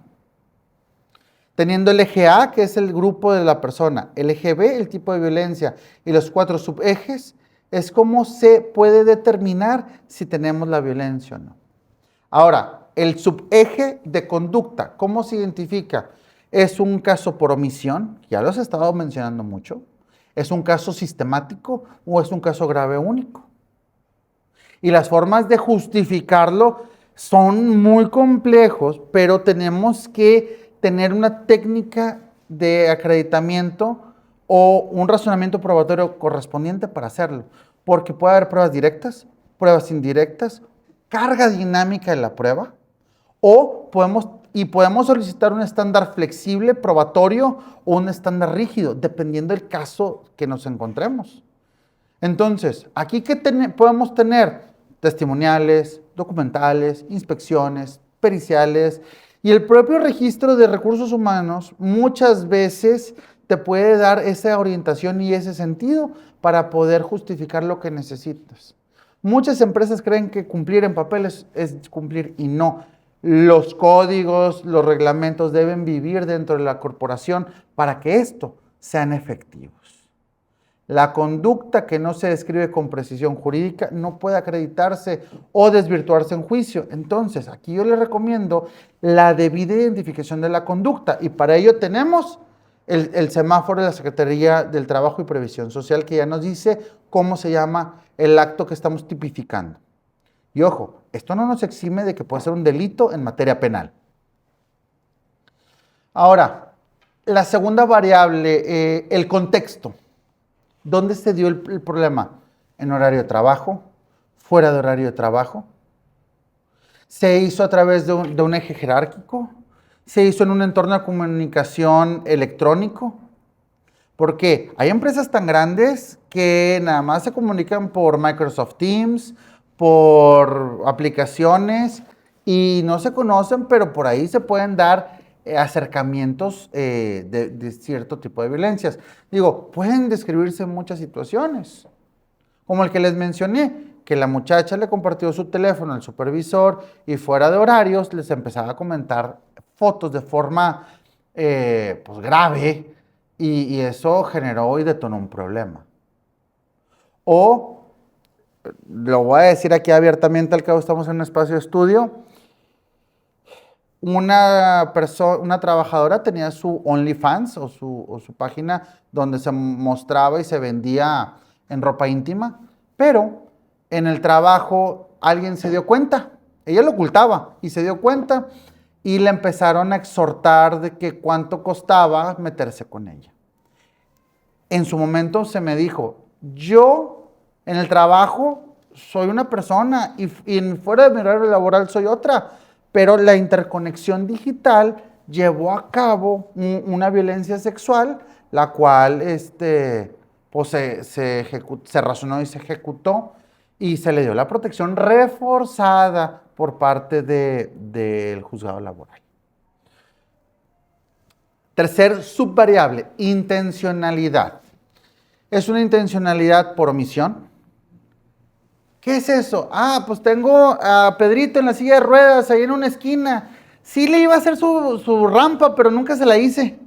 Teniendo el eje A, que es el grupo de la persona, el eje B, el tipo de violencia, y los 4 subejes, es cómo se puede determinar si tenemos la violencia o no. Ahora, el subeje de conducta, ¿cómo se identifica? ¿Es un caso por omisión? Ya los he estado mencionando mucho. ¿Es un caso sistemático o es un caso grave único? Y las formas de justificarlo son muy complejos, pero tenemos que tener una técnica de acreditamiento o un razonamiento probatorio correspondiente para hacerlo, porque puede haber pruebas directas, pruebas indirectas, carga dinámica de la prueba, o podemos solicitar un estándar flexible, probatorio, o un estándar rígido, dependiendo del caso que nos encontremos. Entonces, aquí ¿qué podemos tener? Testimoniales, documentales, inspecciones, periciales, y el propio registro de recursos humanos muchas veces te puede dar esa orientación y ese sentido para poder justificar lo que necesitas. Muchas empresas creen que cumplir en papeles es cumplir y no. Los códigos, los reglamentos deben vivir dentro de la corporación para que esto sean efectivos. La conducta que no se describe con precisión jurídica no puede acreditarse o desvirtuarse en juicio. Entonces, aquí yo les recomiendo la debida identificación de la conducta y para ello tenemos el semáforo de la Secretaría del Trabajo y Previsión Social que ya nos dice cómo se llama el acto que estamos tipificando. Y ojo, esto no nos exime de que pueda ser un delito en materia penal. Ahora, la segunda variable, el contexto. ¿Dónde se dio el problema? ¿En horario de trabajo? ¿Fuera de horario de trabajo? ¿Se hizo a través de un eje jerárquico? ¿Se hizo en un entorno de comunicación electrónico? ¿Por qué? Hay empresas tan grandes que nada más se comunican por Microsoft Teams, por aplicaciones y no se conocen, pero por ahí se pueden dar acercamientos de cierto tipo de violencias. Digo, pueden describirse muchas situaciones, como el que les mencioné, que la muchacha le compartió su teléfono al supervisor y fuera de horarios les empezaba a comentar fotos de forma pues grave y eso generó y detonó un problema. O, lo voy a decir aquí abiertamente, al cabo estamos en un espacio de estudio, una trabajadora tenía su OnlyFans o su página donde se mostraba y se vendía en ropa íntima, pero en el trabajo alguien se dio cuenta, ella lo ocultaba y se dio cuenta y le empezaron a exhortar de que cuánto costaba meterse con ella. En su momento se me dijo, yo en el trabajo soy una persona y fuera de mi horario laboral soy otra, pero la interconexión digital llevó a cabo una violencia sexual, la cual pues se razonó y se ejecutó y se le dio la protección reforzada por parte del juzgado laboral. Tercer subvariable, intencionalidad. ¿Es una intencionalidad por omisión? ¿Qué es eso? Ah, pues tengo a Pedrito en la silla de ruedas ahí en una esquina. Sí le iba a hacer su rampa, pero nunca se la hice.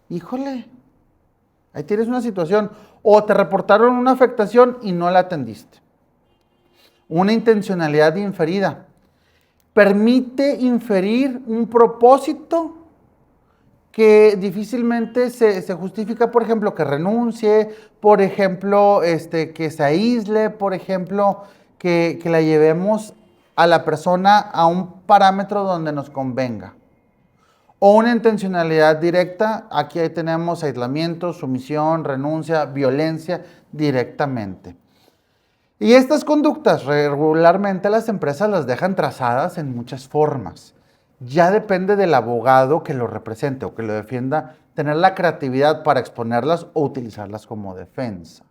Híjole, ahí tienes una situación. O te reportaron una afectación y no la atendiste. Una intencionalidad inferida. Permite inferir un propósito que difícilmente se justifica, por ejemplo, que renuncie, por ejemplo, que se aísle, por ejemplo, que la llevemos a la persona a un parámetro donde nos convenga. O una intencionalidad directa, aquí ahí tenemos aislamiento, sumisión, renuncia, violencia directamente. Y estas conductas regularmente las empresas las dejan trazadas en muchas formas. Ya depende del abogado que lo represente o que lo defienda, tener la creatividad para exponerlas o utilizarlas como defensa.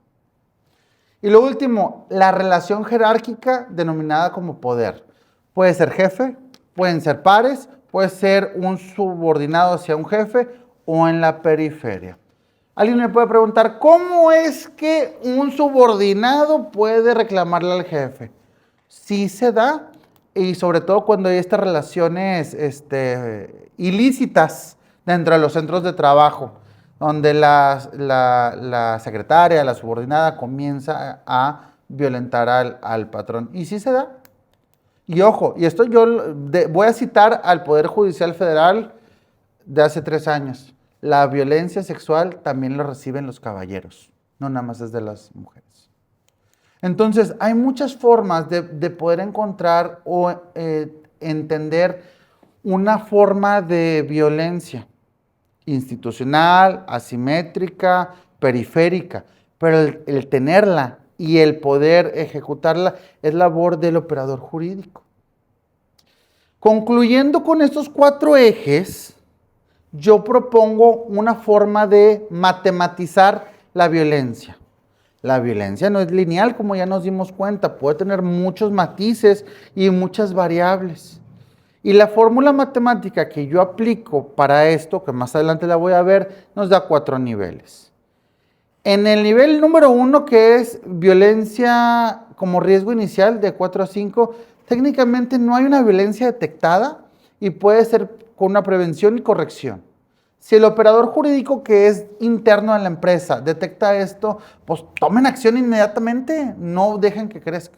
Y lo último, la relación jerárquica denominada como poder. Puede ser jefe, pueden ser pares, puede ser un subordinado hacia un jefe o en la periferia. Alguien me puede preguntar, ¿cómo es que un subordinado puede reclamarle al jefe? Sí se da, y sobre todo cuando hay estas relaciones ilícitas dentro de los centros de trabajo, donde la secretaria, la subordinada comienza a violentar al patrón. Y sí se da. Y ojo, y esto yo voy a citar al Poder Judicial Federal de hace 3 años. La violencia sexual también la reciben los caballeros, no nada más es de las mujeres. Entonces, hay muchas formas de poder encontrar o entender una forma de violencia institucional, asimétrica, periférica, pero el tenerla y el poder ejecutarla es labor del operador jurídico. Concluyendo con estos 4 ejes, yo propongo una forma de matematizar la violencia. La violencia no es lineal, como ya nos dimos cuenta, puede tener muchos matices y muchas variables. Y la fórmula matemática que yo aplico para esto, que más adelante la voy a ver, nos da 4 niveles. En el nivel número 1, que es violencia como riesgo inicial de 4 a 5, técnicamente no hay una violencia detectada y puede ser con una prevención y corrección. Si el operador jurídico que es interno en la empresa detecta esto, pues tomen acción inmediatamente, no dejen que crezca.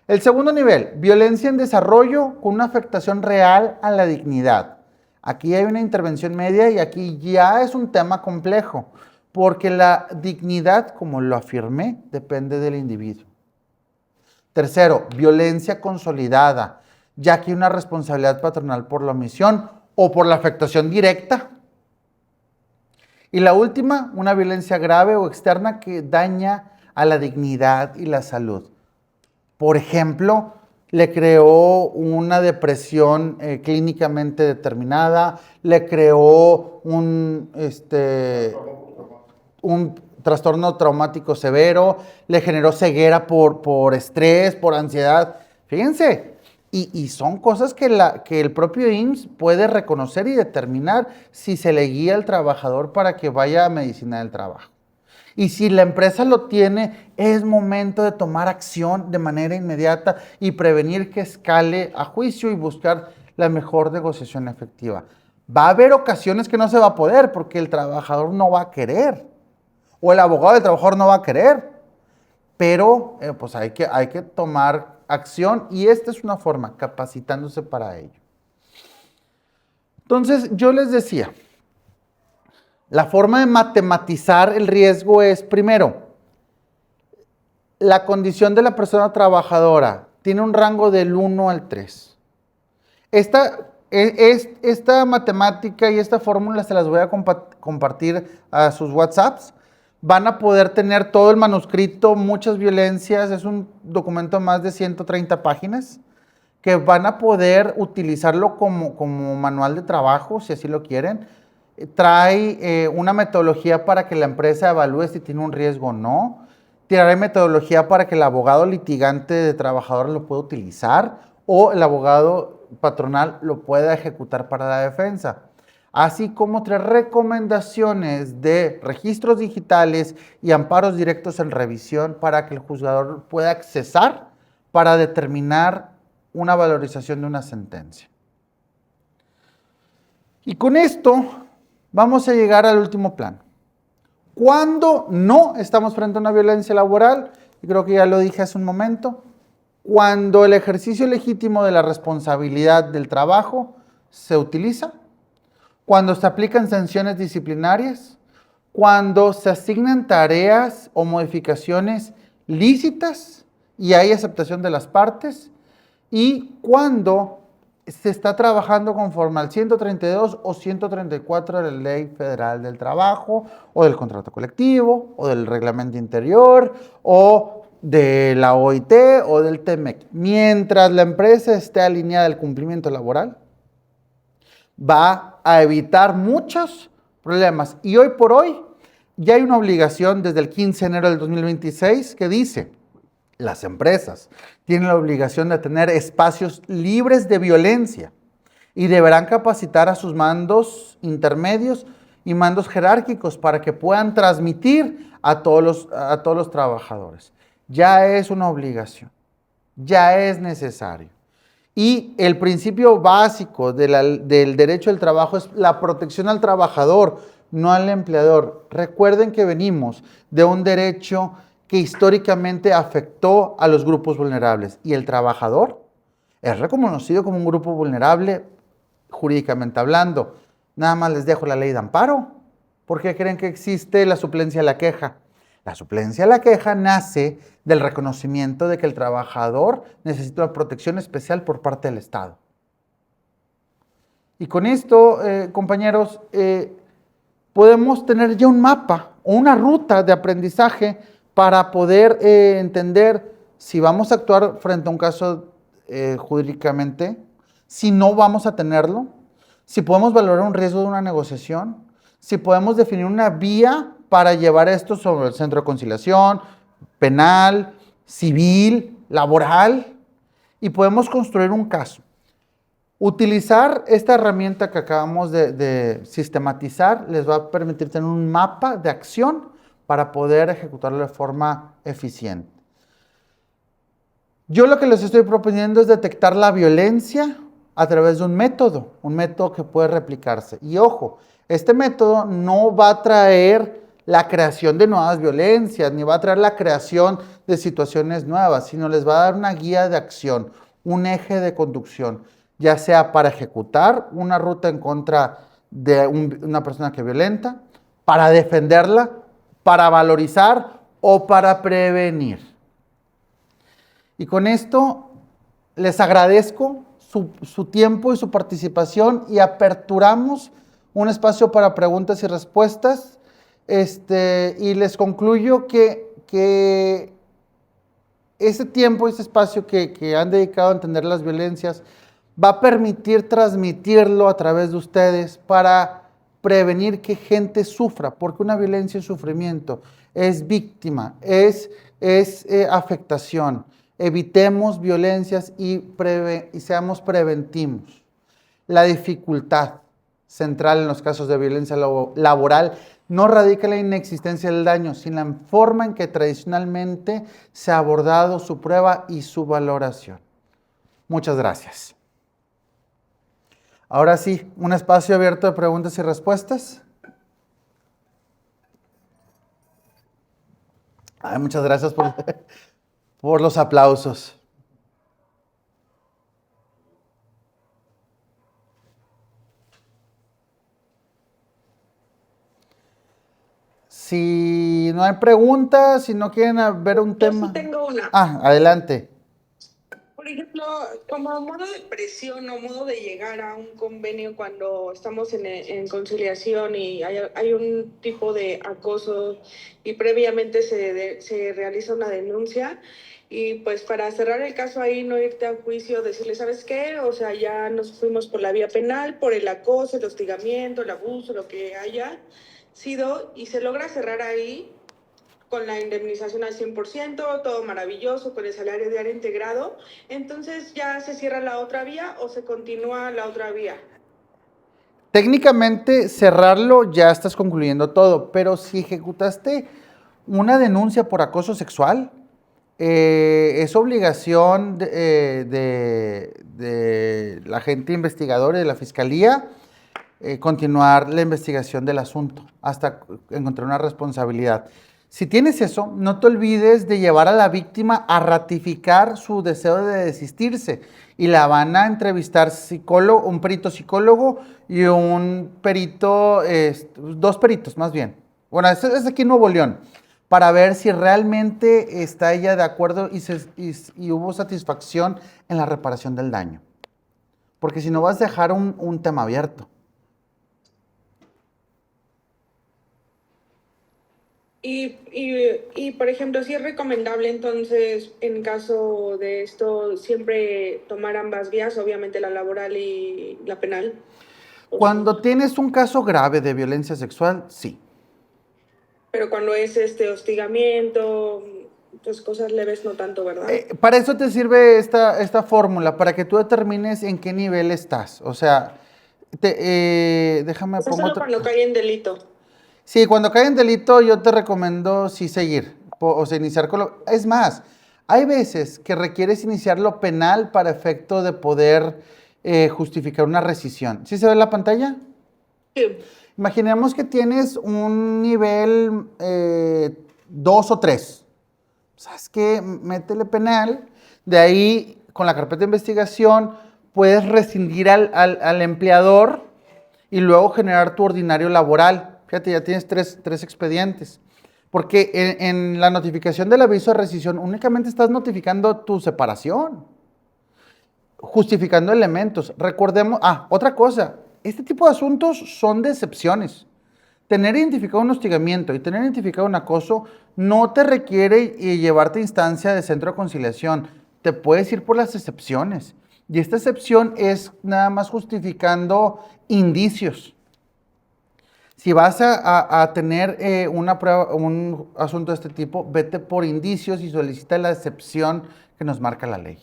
El segundo nivel, violencia en desarrollo con una afectación real a la dignidad. Aquí hay una intervención media y aquí ya es un tema complejo, porque la dignidad, como lo afirmé, depende del individuo. Tercero, violencia consolidada, ya que hay una responsabilidad patronal por la omisión o por la afectación directa. Y la última, una violencia grave o externa que daña a la dignidad y la salud. Por ejemplo, le creó una depresión clínicamente determinada, le creó un trastorno traumático severo, le generó ceguera por estrés, por ansiedad. Fíjense, y son cosas que el propio IMSS puede reconocer y determinar si se le guía al trabajador para que vaya a medicina del trabajo. Y si la empresa lo tiene, es momento de tomar acción de manera inmediata y prevenir que escale a juicio y buscar la mejor negociación efectiva. Va a haber ocasiones que no se va a poder porque el trabajador no va a querer o el abogado del trabajador no va a querer, pero pues hay que tomar acción y esta es una forma, capacitándose para ello. Entonces, yo les decía, la forma de matematizar el riesgo es, primero, la condición de la persona trabajadora tiene un rango del 1 al 3. Esta matemática y esta fórmula se las voy a compartir a sus WhatsApps. Van a poder tener todo el manuscrito, muchas violencias, es un documento de más de 130 páginas, que van a poder utilizarlo como manual de trabajo, si así lo quieren. Trae una metodología para que la empresa evalúe si tiene un riesgo o no. Trae metodología para que el abogado litigante de trabajador lo pueda utilizar o el abogado patronal lo pueda ejecutar para la defensa. Así como 3 recomendaciones de registros digitales y amparos directos en revisión para que el juzgador pueda accesar para determinar una valorización de una sentencia. Y con esto vamos a llegar al último plano. ¿Cuándo no estamos frente a una violencia laboral? Y creo que ya lo dije hace un momento. Cuando el ejercicio legítimo de la responsabilidad del trabajo se utiliza, cuando se aplican sanciones disciplinarias, cuando se asignan tareas o modificaciones lícitas y hay aceptación de las partes, y cuando se está trabajando conforme al 132 o 134 de la Ley Federal del Trabajo, o del contrato colectivo, o del reglamento interior, o de la OIT, o del TEMEC. Mientras la empresa esté alineada al cumplimiento laboral, va a evitar muchos problemas. Y hoy por hoy ya hay una obligación desde el 15 de enero del 2026 que dice: las empresas tienen la obligación de tener espacios libres de violencia y deberán capacitar a sus mandos intermedios y mandos jerárquicos para que puedan transmitir a todos los trabajadores. Ya es una obligación, ya es necesario. Y el principio básico del derecho del trabajo es la protección al trabajador, no al empleador. Recuerden que venimos de un derecho que históricamente afectó a los grupos vulnerables y el trabajador es reconocido como un grupo vulnerable jurídicamente hablando. Nada más les dejo la ley de amparo. ¿Por qué creen que existe la suplencia de la queja? La suplencia de la queja nace del reconocimiento de que el trabajador necesita una protección especial por parte del Estado. Y con esto, compañeros, podemos tener ya un mapa o una ruta de aprendizaje para poder entender si vamos a actuar frente a un caso jurídicamente, si no vamos a tenerlo, si podemos valorar un riesgo de una negociación, si podemos definir una vía para llevar esto sobre el centro de conciliación, penal, civil, laboral, y podemos construir un caso. Utilizar esta herramienta que acabamos de sistematizar les va a permitir tener un mapa de acción para poder ejecutarlo de forma eficiente. Yo lo que les estoy proponiendo es detectar la violencia a través de un método que puede replicarse. Y ojo, este método no va a traer la creación de nuevas violencias, ni va a traer la creación de situaciones nuevas, sino les va a dar una guía de acción, un eje de conducción, ya sea para ejecutar una ruta en contra de una persona que violenta, para defenderla, para valorizar o para prevenir. Y con esto les agradezco su tiempo y su participación y aperturamos un espacio para preguntas y respuestas. Y les concluyo que ese tiempo, ese espacio que han dedicado a entender las violencias va a permitir transmitirlo a través de ustedes para prevenir que gente sufra, porque una violencia es sufrimiento, es víctima, es afectación. Evitemos violencias y seamos preventivos. La dificultad central en los casos de violencia laboral no radica en la inexistencia del daño, sino en la forma en que tradicionalmente se ha abordado su prueba y su valoración. Muchas gracias. Ahora sí, un espacio abierto de preguntas y respuestas. Muchas gracias por los aplausos. Si no hay preguntas, si no quieren ver un tema. Yo sí tengo una. Adelante. Por ejemplo, como modo de presión o modo de llegar a un convenio cuando estamos en conciliación y hay un tipo de acoso y previamente se realiza una denuncia, y pues para cerrar el caso ahí, no irte a juicio, decirle, ¿sabes qué? O sea, ya nos fuimos por la vía penal, por el acoso, el hostigamiento, el abuso, lo que haya sido, y se logra cerrar ahí con la indemnización al 100%, todo maravilloso, con el salario diario integrado. Entonces, ¿ya se cierra la otra vía o se continúa la otra vía? Técnicamente, cerrarlo ya estás concluyendo todo, pero si ejecutaste una denuncia por acoso sexual, es obligación de la agente investigadora y de la fiscalía continuar la investigación del asunto hasta encontrar una responsabilidad. Si tienes eso, no te olvides de llevar a la víctima a ratificar su deseo de desistirse y la van a entrevistar un perito psicólogo y un perito, dos peritos más bien. Bueno, es aquí en Nuevo León, para ver si realmente está ella de acuerdo y hubo satisfacción en la reparación del daño. Porque si no vas a dejar un tema abierto. Y por ejemplo, si es recomendable entonces, en caso de esto, siempre tomar ambas vías, obviamente la laboral y la penal. Cuando tienes un caso grave de violencia sexual, sí. Pero cuando es hostigamiento, pues cosas leves no tanto, ¿verdad? Para eso te sirve esta fórmula, para que tú determines en qué nivel estás. O sea, déjame Eso solo cuando cae en delito. Sí, cuando cae en delito yo te recomiendo sí seguir, o sea, iniciar con lo... Es más, hay veces que requieres iniciar lo penal para efecto de poder justificar una rescisión. ¿Sí se ve en la pantalla? Sí. Imaginemos que tienes un nivel 2 o 3. ¿Sabes qué? Métele penal. De ahí, con la carpeta de investigación, puedes rescindir al empleador y luego generar tu ordinario laboral. Fíjate, ya tienes tres expedientes. Porque en la notificación del aviso de rescisión únicamente estás notificando tu separación, justificando elementos. Recordemos, otra cosa, este tipo de asuntos son de excepciones. Tener identificado un hostigamiento y tener identificado un acoso no te requiere llevarte a instancia de centro de conciliación. Te puedes ir por las excepciones. Y esta excepción es nada más justificando indicios. Si vas a tener una prueba, un asunto de este tipo, vete por indicios y solicita la excepción que nos marca la ley.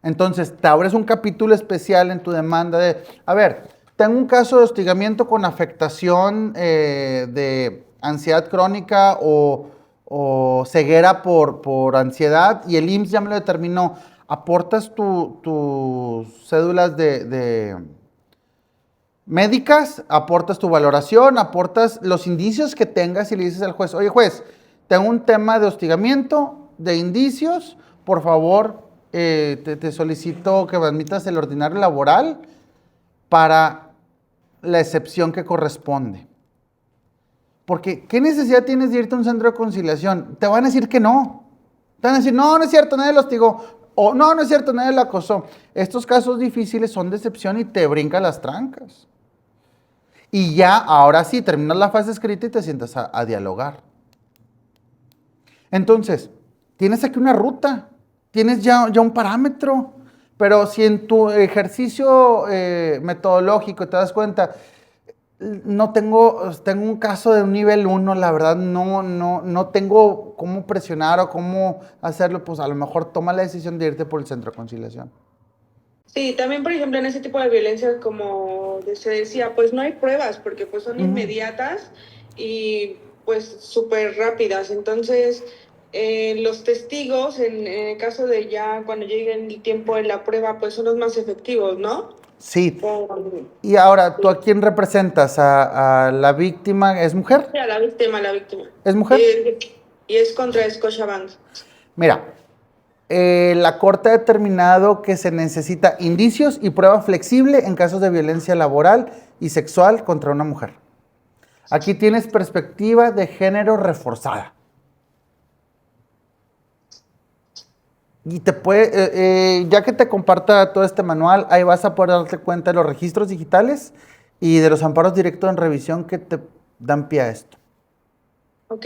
Entonces, te abres un capítulo especial en tu demanda de, a ver, tengo un caso de hostigamiento con afectación de ansiedad crónica o ceguera por ansiedad y el IMSS ya me lo determinó. Aportas tus cédulas de médicas, aportas tu valoración, aportas los indicios que tengas y le dices al juez, oye juez, tengo un tema de hostigamiento, de indicios, por favor, te solicito que me admitas el ordinario laboral para la excepción que corresponde. Porque, ¿qué necesidad tienes de irte a un centro de conciliación? Te van a decir que no. Te van a decir, no, no es cierto, nadie lo hostigó. O no, no es cierto, nadie lo acosó. Estos casos difíciles son de excepción y te brincan las trancas. Y ya, ahora sí, terminas la fase escrita y te sientas a dialogar. Entonces, tienes aquí una ruta, tienes ya un parámetro, pero si en tu ejercicio metodológico te das cuenta, no tengo un caso de un nivel 1, la verdad no tengo cómo presionar o cómo hacerlo, pues a lo mejor toma la decisión de irte por el centro de conciliación. Sí, también, por ejemplo, en ese tipo de violencia, como se decía, pues no hay pruebas porque pues son inmediatas y pues súper rápidas. Entonces, los testigos, en el caso de ya cuando llegue el tiempo de la prueba, pues son los más efectivos, ¿no? Sí. Y ahora, ¿tú a quién representas? ¿A la víctima? ¿Es mujer? Sí, a la víctima, ¿Es mujer? Y es contra Scotiabank. Mira, la Corte ha determinado que se necesita indicios y prueba flexible en casos de violencia laboral y sexual contra una mujer. Aquí tienes perspectiva de género reforzada. Y te puede, ya que te comparta todo este manual, ahí vas a poder darte cuenta de los registros digitales y de los amparos directos en revisión que te dan pie a esto. Ok.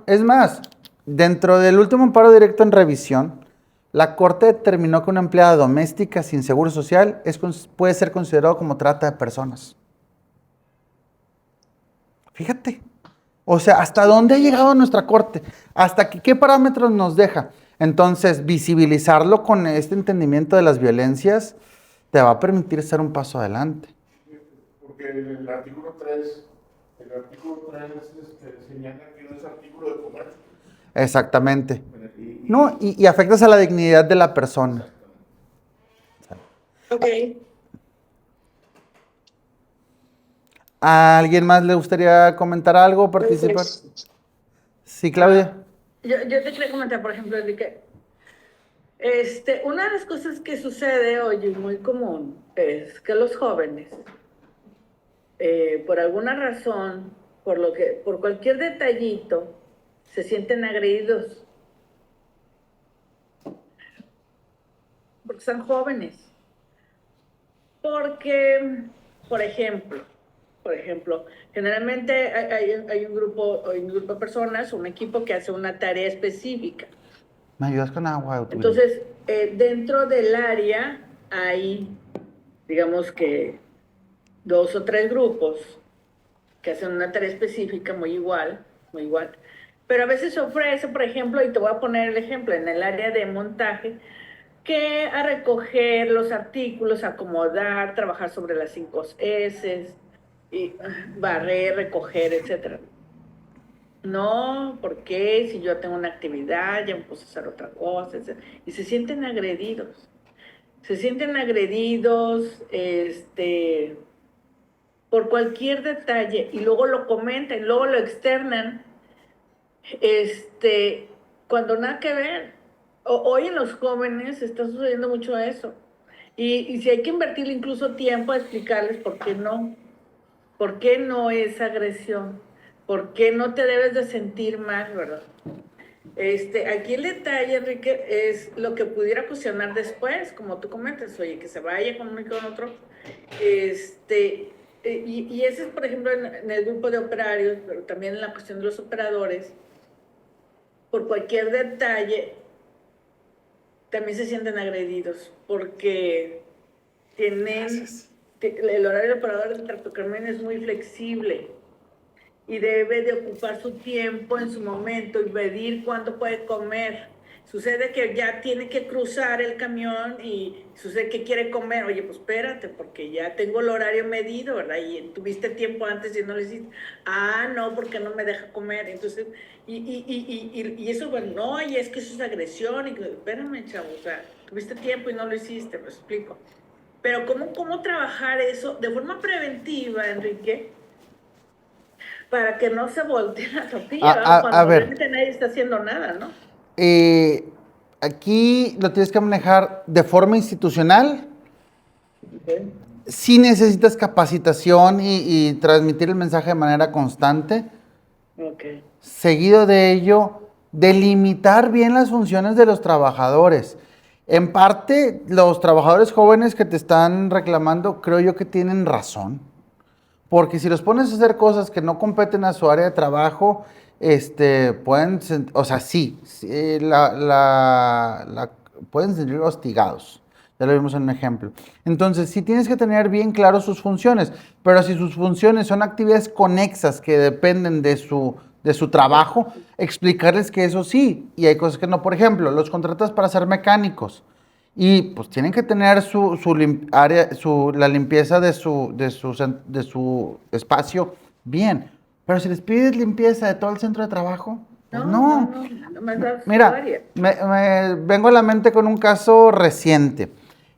Es más, dentro del último amparo directo en revisión, la Corte determinó que una empleada doméstica sin seguro social puede ser considerado como trata de personas. Fíjate. O sea, ¿hasta dónde ha llegado nuestra Corte? ¿Hasta qué parámetros nos deja? Entonces, visibilizarlo con este entendimiento de las violencias te va a permitir ser un paso adelante. Porque el artículo 3 señala que no es artículo de comercio. Exactamente. No, y afectas a la dignidad de la persona. Ok. ¿A alguien más le gustaría comentar algo, participar? Sí, Claudia. Yo te quería comentar, por ejemplo, de que una de las cosas que sucede hoy y muy común es que los jóvenes, por alguna razón, por cualquier detallito, se sienten agredidos. Porque son jóvenes. Porque, por ejemplo, generalmente hay un grupo de personas, un equipo que hace una tarea específica. ¿Me ayudas con agua? Entonces, dentro del área hay, digamos que 2 o 3 grupos que hacen una tarea específica muy igual. Pero a veces se ofrece, por ejemplo, y te voy a poner el ejemplo, en el área de montaje, que a recoger los artículos, acomodar, trabajar sobre las 5 S, y barrer, recoger, etcétera. No, porque si yo tengo una actividad, ya me puse a hacer otra cosa, etcétera. Y se sienten agredidos. Por cualquier detalle, y luego lo comentan, luego lo externan, cuando nada que ver. Hoy en los jóvenes está sucediendo mucho eso. Y si hay que invertirle incluso tiempo a explicarles por qué no es agresión, por qué no te debes de sentir mal, ¿verdad? Aquí el detalle, Enrique, es lo que pudiera ocasionar después, como tú comentas, oye, que se vaya con uno y con otro. Y ese es, por ejemplo, en el grupo de operarios, pero también en la cuestión de los operadores, por cualquier detalle, también se sienten agredidos, porque tienen, el horario de operador del tractocamión es muy flexible y debe de ocupar su tiempo en su momento y medir cuánto puede comer. Sucede que ya tiene que cruzar el camión y sucede que quiere comer. Oye, pues espérate, porque ya tengo el horario medido, ¿verdad? Y tuviste tiempo antes y no lo hiciste. Ah, no, porque no me deja comer. Entonces, y eso, bueno, no, y es que eso es agresión. Y espérame, chavo, o sea, tuviste tiempo y no lo hiciste, me explico. Pero ¿cómo trabajar eso de forma preventiva, Enrique? Para que no se voltee la tortilla, cuando ver, realmente nadie está haciendo nada, ¿no? aquí lo tienes que manejar de forma institucional. Okay. Si necesitas capacitación y transmitir el mensaje de manera constante. Okay. Seguido de ello, delimitar bien las funciones de los trabajadores. En parte, los trabajadores jóvenes que te están reclamando, creo yo que tienen razón. Porque si los pones a hacer cosas que no competen a su área de trabajo, pueden, o sea, sí, pueden sentir hostigados. Ya lo vimos en un ejemplo. Entonces, sí tienes que tener bien claro sus funciones, pero si sus funciones son actividades conexas que dependen de su trabajo, explicarles que eso sí, y hay cosas que no. Por ejemplo, los contratas para ser mecánicos y pues tienen que tener la limpieza de su espacio bien. Pero si les pides limpieza de todo el centro de trabajo, pues no. Mira, vengo a la mente con un caso reciente.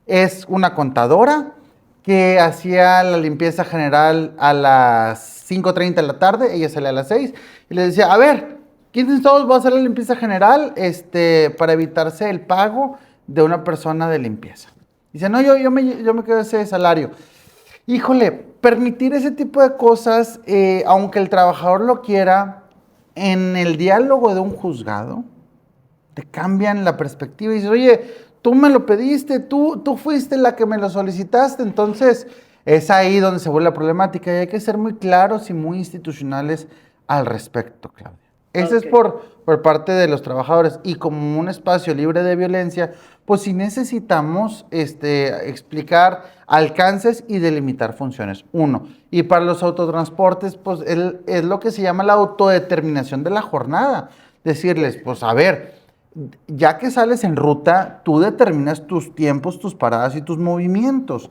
Es una contadora que hacía la limpieza general a las 5:30 de la tarde, ella salía a las 6, y le decía, a ver, ¿quiénes todos va a hacer la limpieza general para evitarse el pago de una persona de limpieza? Dice, no, yo me quedo ese salario. Híjole, permitir ese tipo de cosas, aunque el trabajador lo quiera, en el diálogo de un juzgado, te cambian la perspectiva y dices, oye, tú me lo pediste, tú fuiste la que me lo solicitaste. Entonces es ahí donde se vuelve la problemática y hay que ser muy claros y muy institucionales al respecto, Claudia. Ese es por parte de los trabajadores, y como un espacio libre de violencia, pues sí necesitamos explicar alcances y delimitar funciones. Uno, y para los autotransportes, pues es lo que se llama la autodeterminación de la jornada. Decirles, pues a ver, ya que sales en ruta, tú determinas tus tiempos, tus paradas y tus movimientos.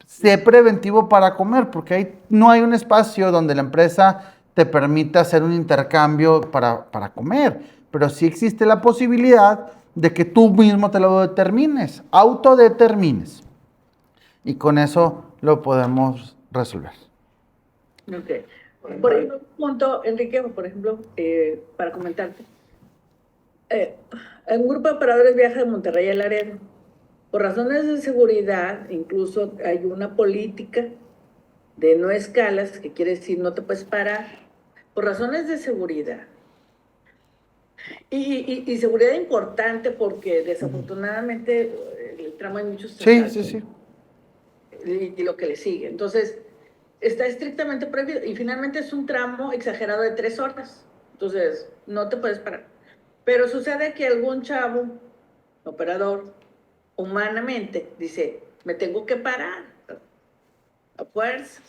Sé preventivo para comer, porque ahí no hay un espacio donde la empresa te permita hacer un intercambio para comer, pero sí existe la posibilidad de que tú mismo te lo determines, autodetermines. Y con eso lo podemos resolver. Ok. Por ejemplo, un punto, Enrique, por ejemplo, para comentarte. Un grupo de operadores viaja de Monterrey a Laredo. Por razones de seguridad, incluso hay una política de no escalas, que quiere decir no te puedes parar, por razones de seguridad. Y seguridad importante porque desafortunadamente el tramo hay muchos asaltos. Sí. Y lo que le sigue. Entonces, está estrictamente prohibido. Y finalmente es un tramo exagerado de 3 horas. Entonces, no te puedes parar. Pero sucede que algún chavo, operador, humanamente, dice, me tengo que parar. A fuerzas.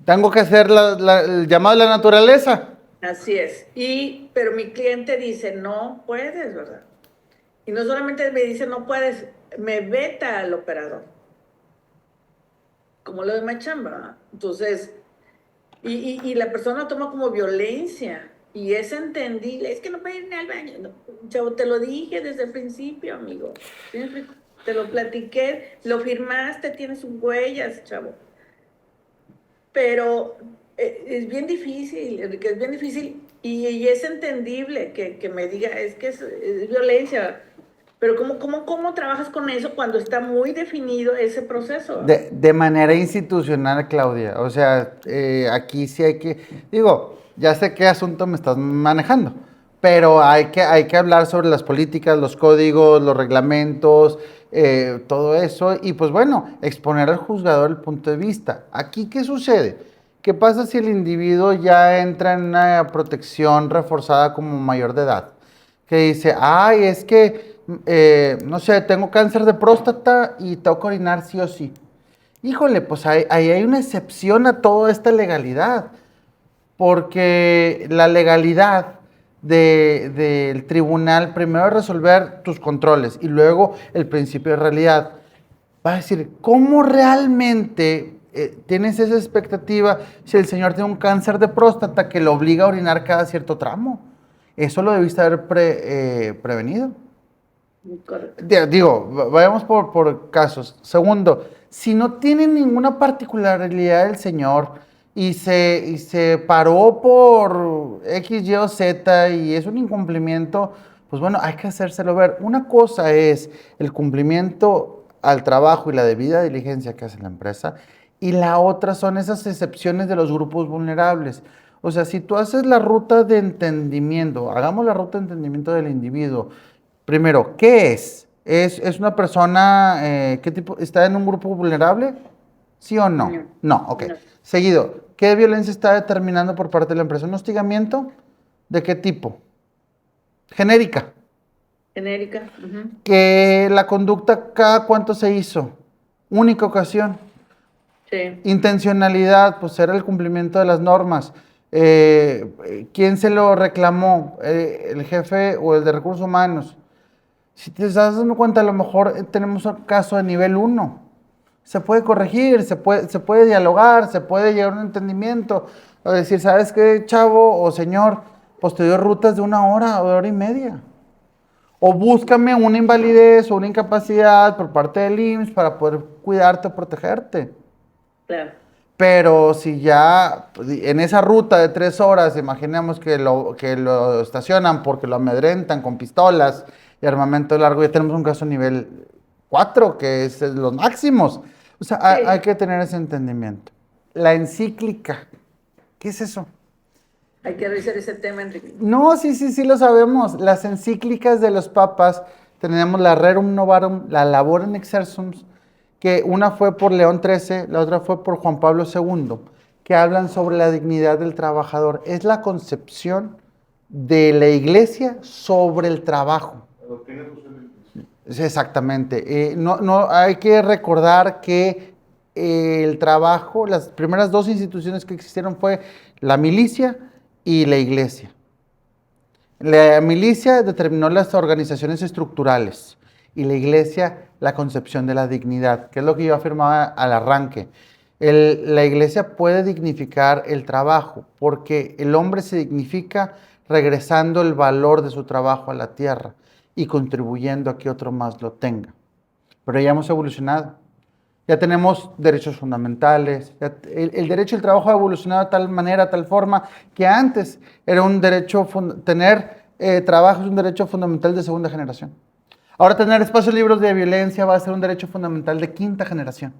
Tengo que hacer el llamado de la naturaleza. Así es. Pero mi cliente dice, no puedes, ¿verdad? Y no solamente me dice, no puedes, me veta al operador. Como lo de Machamba, ¿verdad? Entonces, y la persona lo toma como violencia. Y es entendible. Es que no puede ir ni al baño. No, chavo, te lo dije desde el principio, amigo. Te lo platiqué, lo firmaste, tienes sus huellas, chavo. Pero es bien difícil, Enrique, es bien difícil. Y es entendible que me diga, es que es violencia. Pero ¿cómo trabajas con eso cuando está muy definido ese proceso? De manera institucional, Claudia. O sea, aquí sí hay que, digo, ya sé qué asunto me estás manejando, pero hay que hablar sobre las políticas, los códigos, los reglamentos, todo eso, y pues bueno, exponer al juzgador el punto de vista. Aquí, ¿qué sucede? ¿Qué pasa si el individuo ya entra en una protección reforzada como mayor de edad? Que dice, ay, es que, no sé, tengo cáncer de próstata y tengo que orinar sí o sí. Híjole, pues ahí hay una excepción a toda esta legalidad, porque la legalidad del tribunal primero es resolver tus controles y luego el principio de realidad. Va a decir, ¿cómo realmente tienes esa expectativa si el señor tiene un cáncer de próstata que lo obliga a orinar cada cierto tramo? Eso lo debiste haber prevenido. Correcto. Digo, vayamos por casos. Segundo, si no tiene ninguna particularidad del señor y se paró por X, Y o Z y es un incumplimiento, pues bueno, hay que hacérselo ver. Una cosa es el cumplimiento al trabajo y la debida diligencia que hace la empresa, y la otra son esas excepciones de los grupos vulnerables. O sea, si tú haces la ruta de entendimiento, hagamos la ruta de entendimiento del individuo. Primero, ¿qué es? ¿Es una persona, qué tipo, está en un grupo vulnerable? ¿Sí o no? No. No, ok. No. Seguido, ¿qué violencia está determinando por parte de la empresa? ¿Un hostigamiento? ¿De qué tipo? Genérica. Genérica. Ujú. ¿Que la conducta cada cuánto se hizo? Única ocasión. Sí. Intencionalidad, pues era el cumplimiento de las normas. ¿Quién se lo reclamó? ¿El jefe o el de recursos humanos? Si te estás dando cuenta, a lo mejor tenemos un caso de nivel 1. Se puede corregir, se puede dialogar, se puede llegar a un entendimiento. O decir, ¿sabes qué, chavo o señor? Pues te dio rutas de 1 hora o de 1 hora y media. O búscame una invalidez o una incapacidad por parte del IMSS para poder cuidarte o protegerte. Claro. Pero si ya en esa ruta de 3 horas, imaginemos que lo estacionan porque lo amedrentan con pistolas y armamento largo, ya tenemos un caso nivel 4, que es los máximos. O sea, Sí. hay que tener ese entendimiento. La encíclica, ¿qué es eso? Hay que revisar ese tema, Enrique. No, sí lo sabemos. Las encíclicas de los papas, tenemos la Rerum Novarum, la Laborem Exercens, que una fue por León XIII, la otra fue por Juan Pablo II, que hablan sobre la dignidad del trabajador. Es la concepción de la iglesia sobre el trabajo. Exactamente. No, hay que recordar que el trabajo, las primeras dos instituciones que existieron fue la milicia y la iglesia. La milicia determinó las organizaciones estructurales y la iglesia la concepción de la dignidad, que es lo que yo afirmaba al arranque. La iglesia puede dignificar el trabajo porque el hombre se dignifica regresando el valor de su trabajo a la tierra y contribuyendo a que otro más lo tenga. Pero ya hemos evolucionado. Ya tenemos derechos fundamentales. El derecho al trabajo ha evolucionado de tal manera, tal forma, que antes era un derecho, tener trabajo es un derecho fundamental de segunda generación. Ahora tener espacios libres de violencia va a ser un derecho fundamental de quinta generación.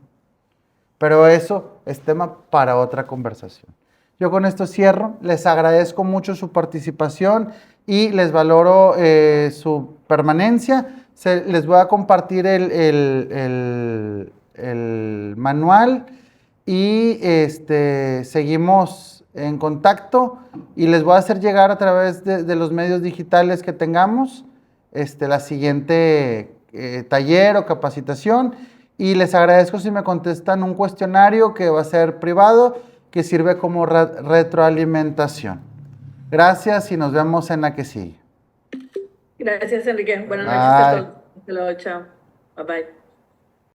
Pero eso es tema para otra conversación. Yo con esto cierro. Les agradezco mucho su participación y les valoro su permanencia. Les voy a compartir el manual y seguimos en contacto y les voy a hacer llegar a través de los medios digitales que tengamos la siguiente taller o capacitación, y les agradezco si me contestan un cuestionario que va a ser privado, que sirve como retroalimentación. Gracias y nos vemos en la que sigue. Gracias, Enrique. Buenas noches a Bye. todos. Hasta luego, chao. Bye bye.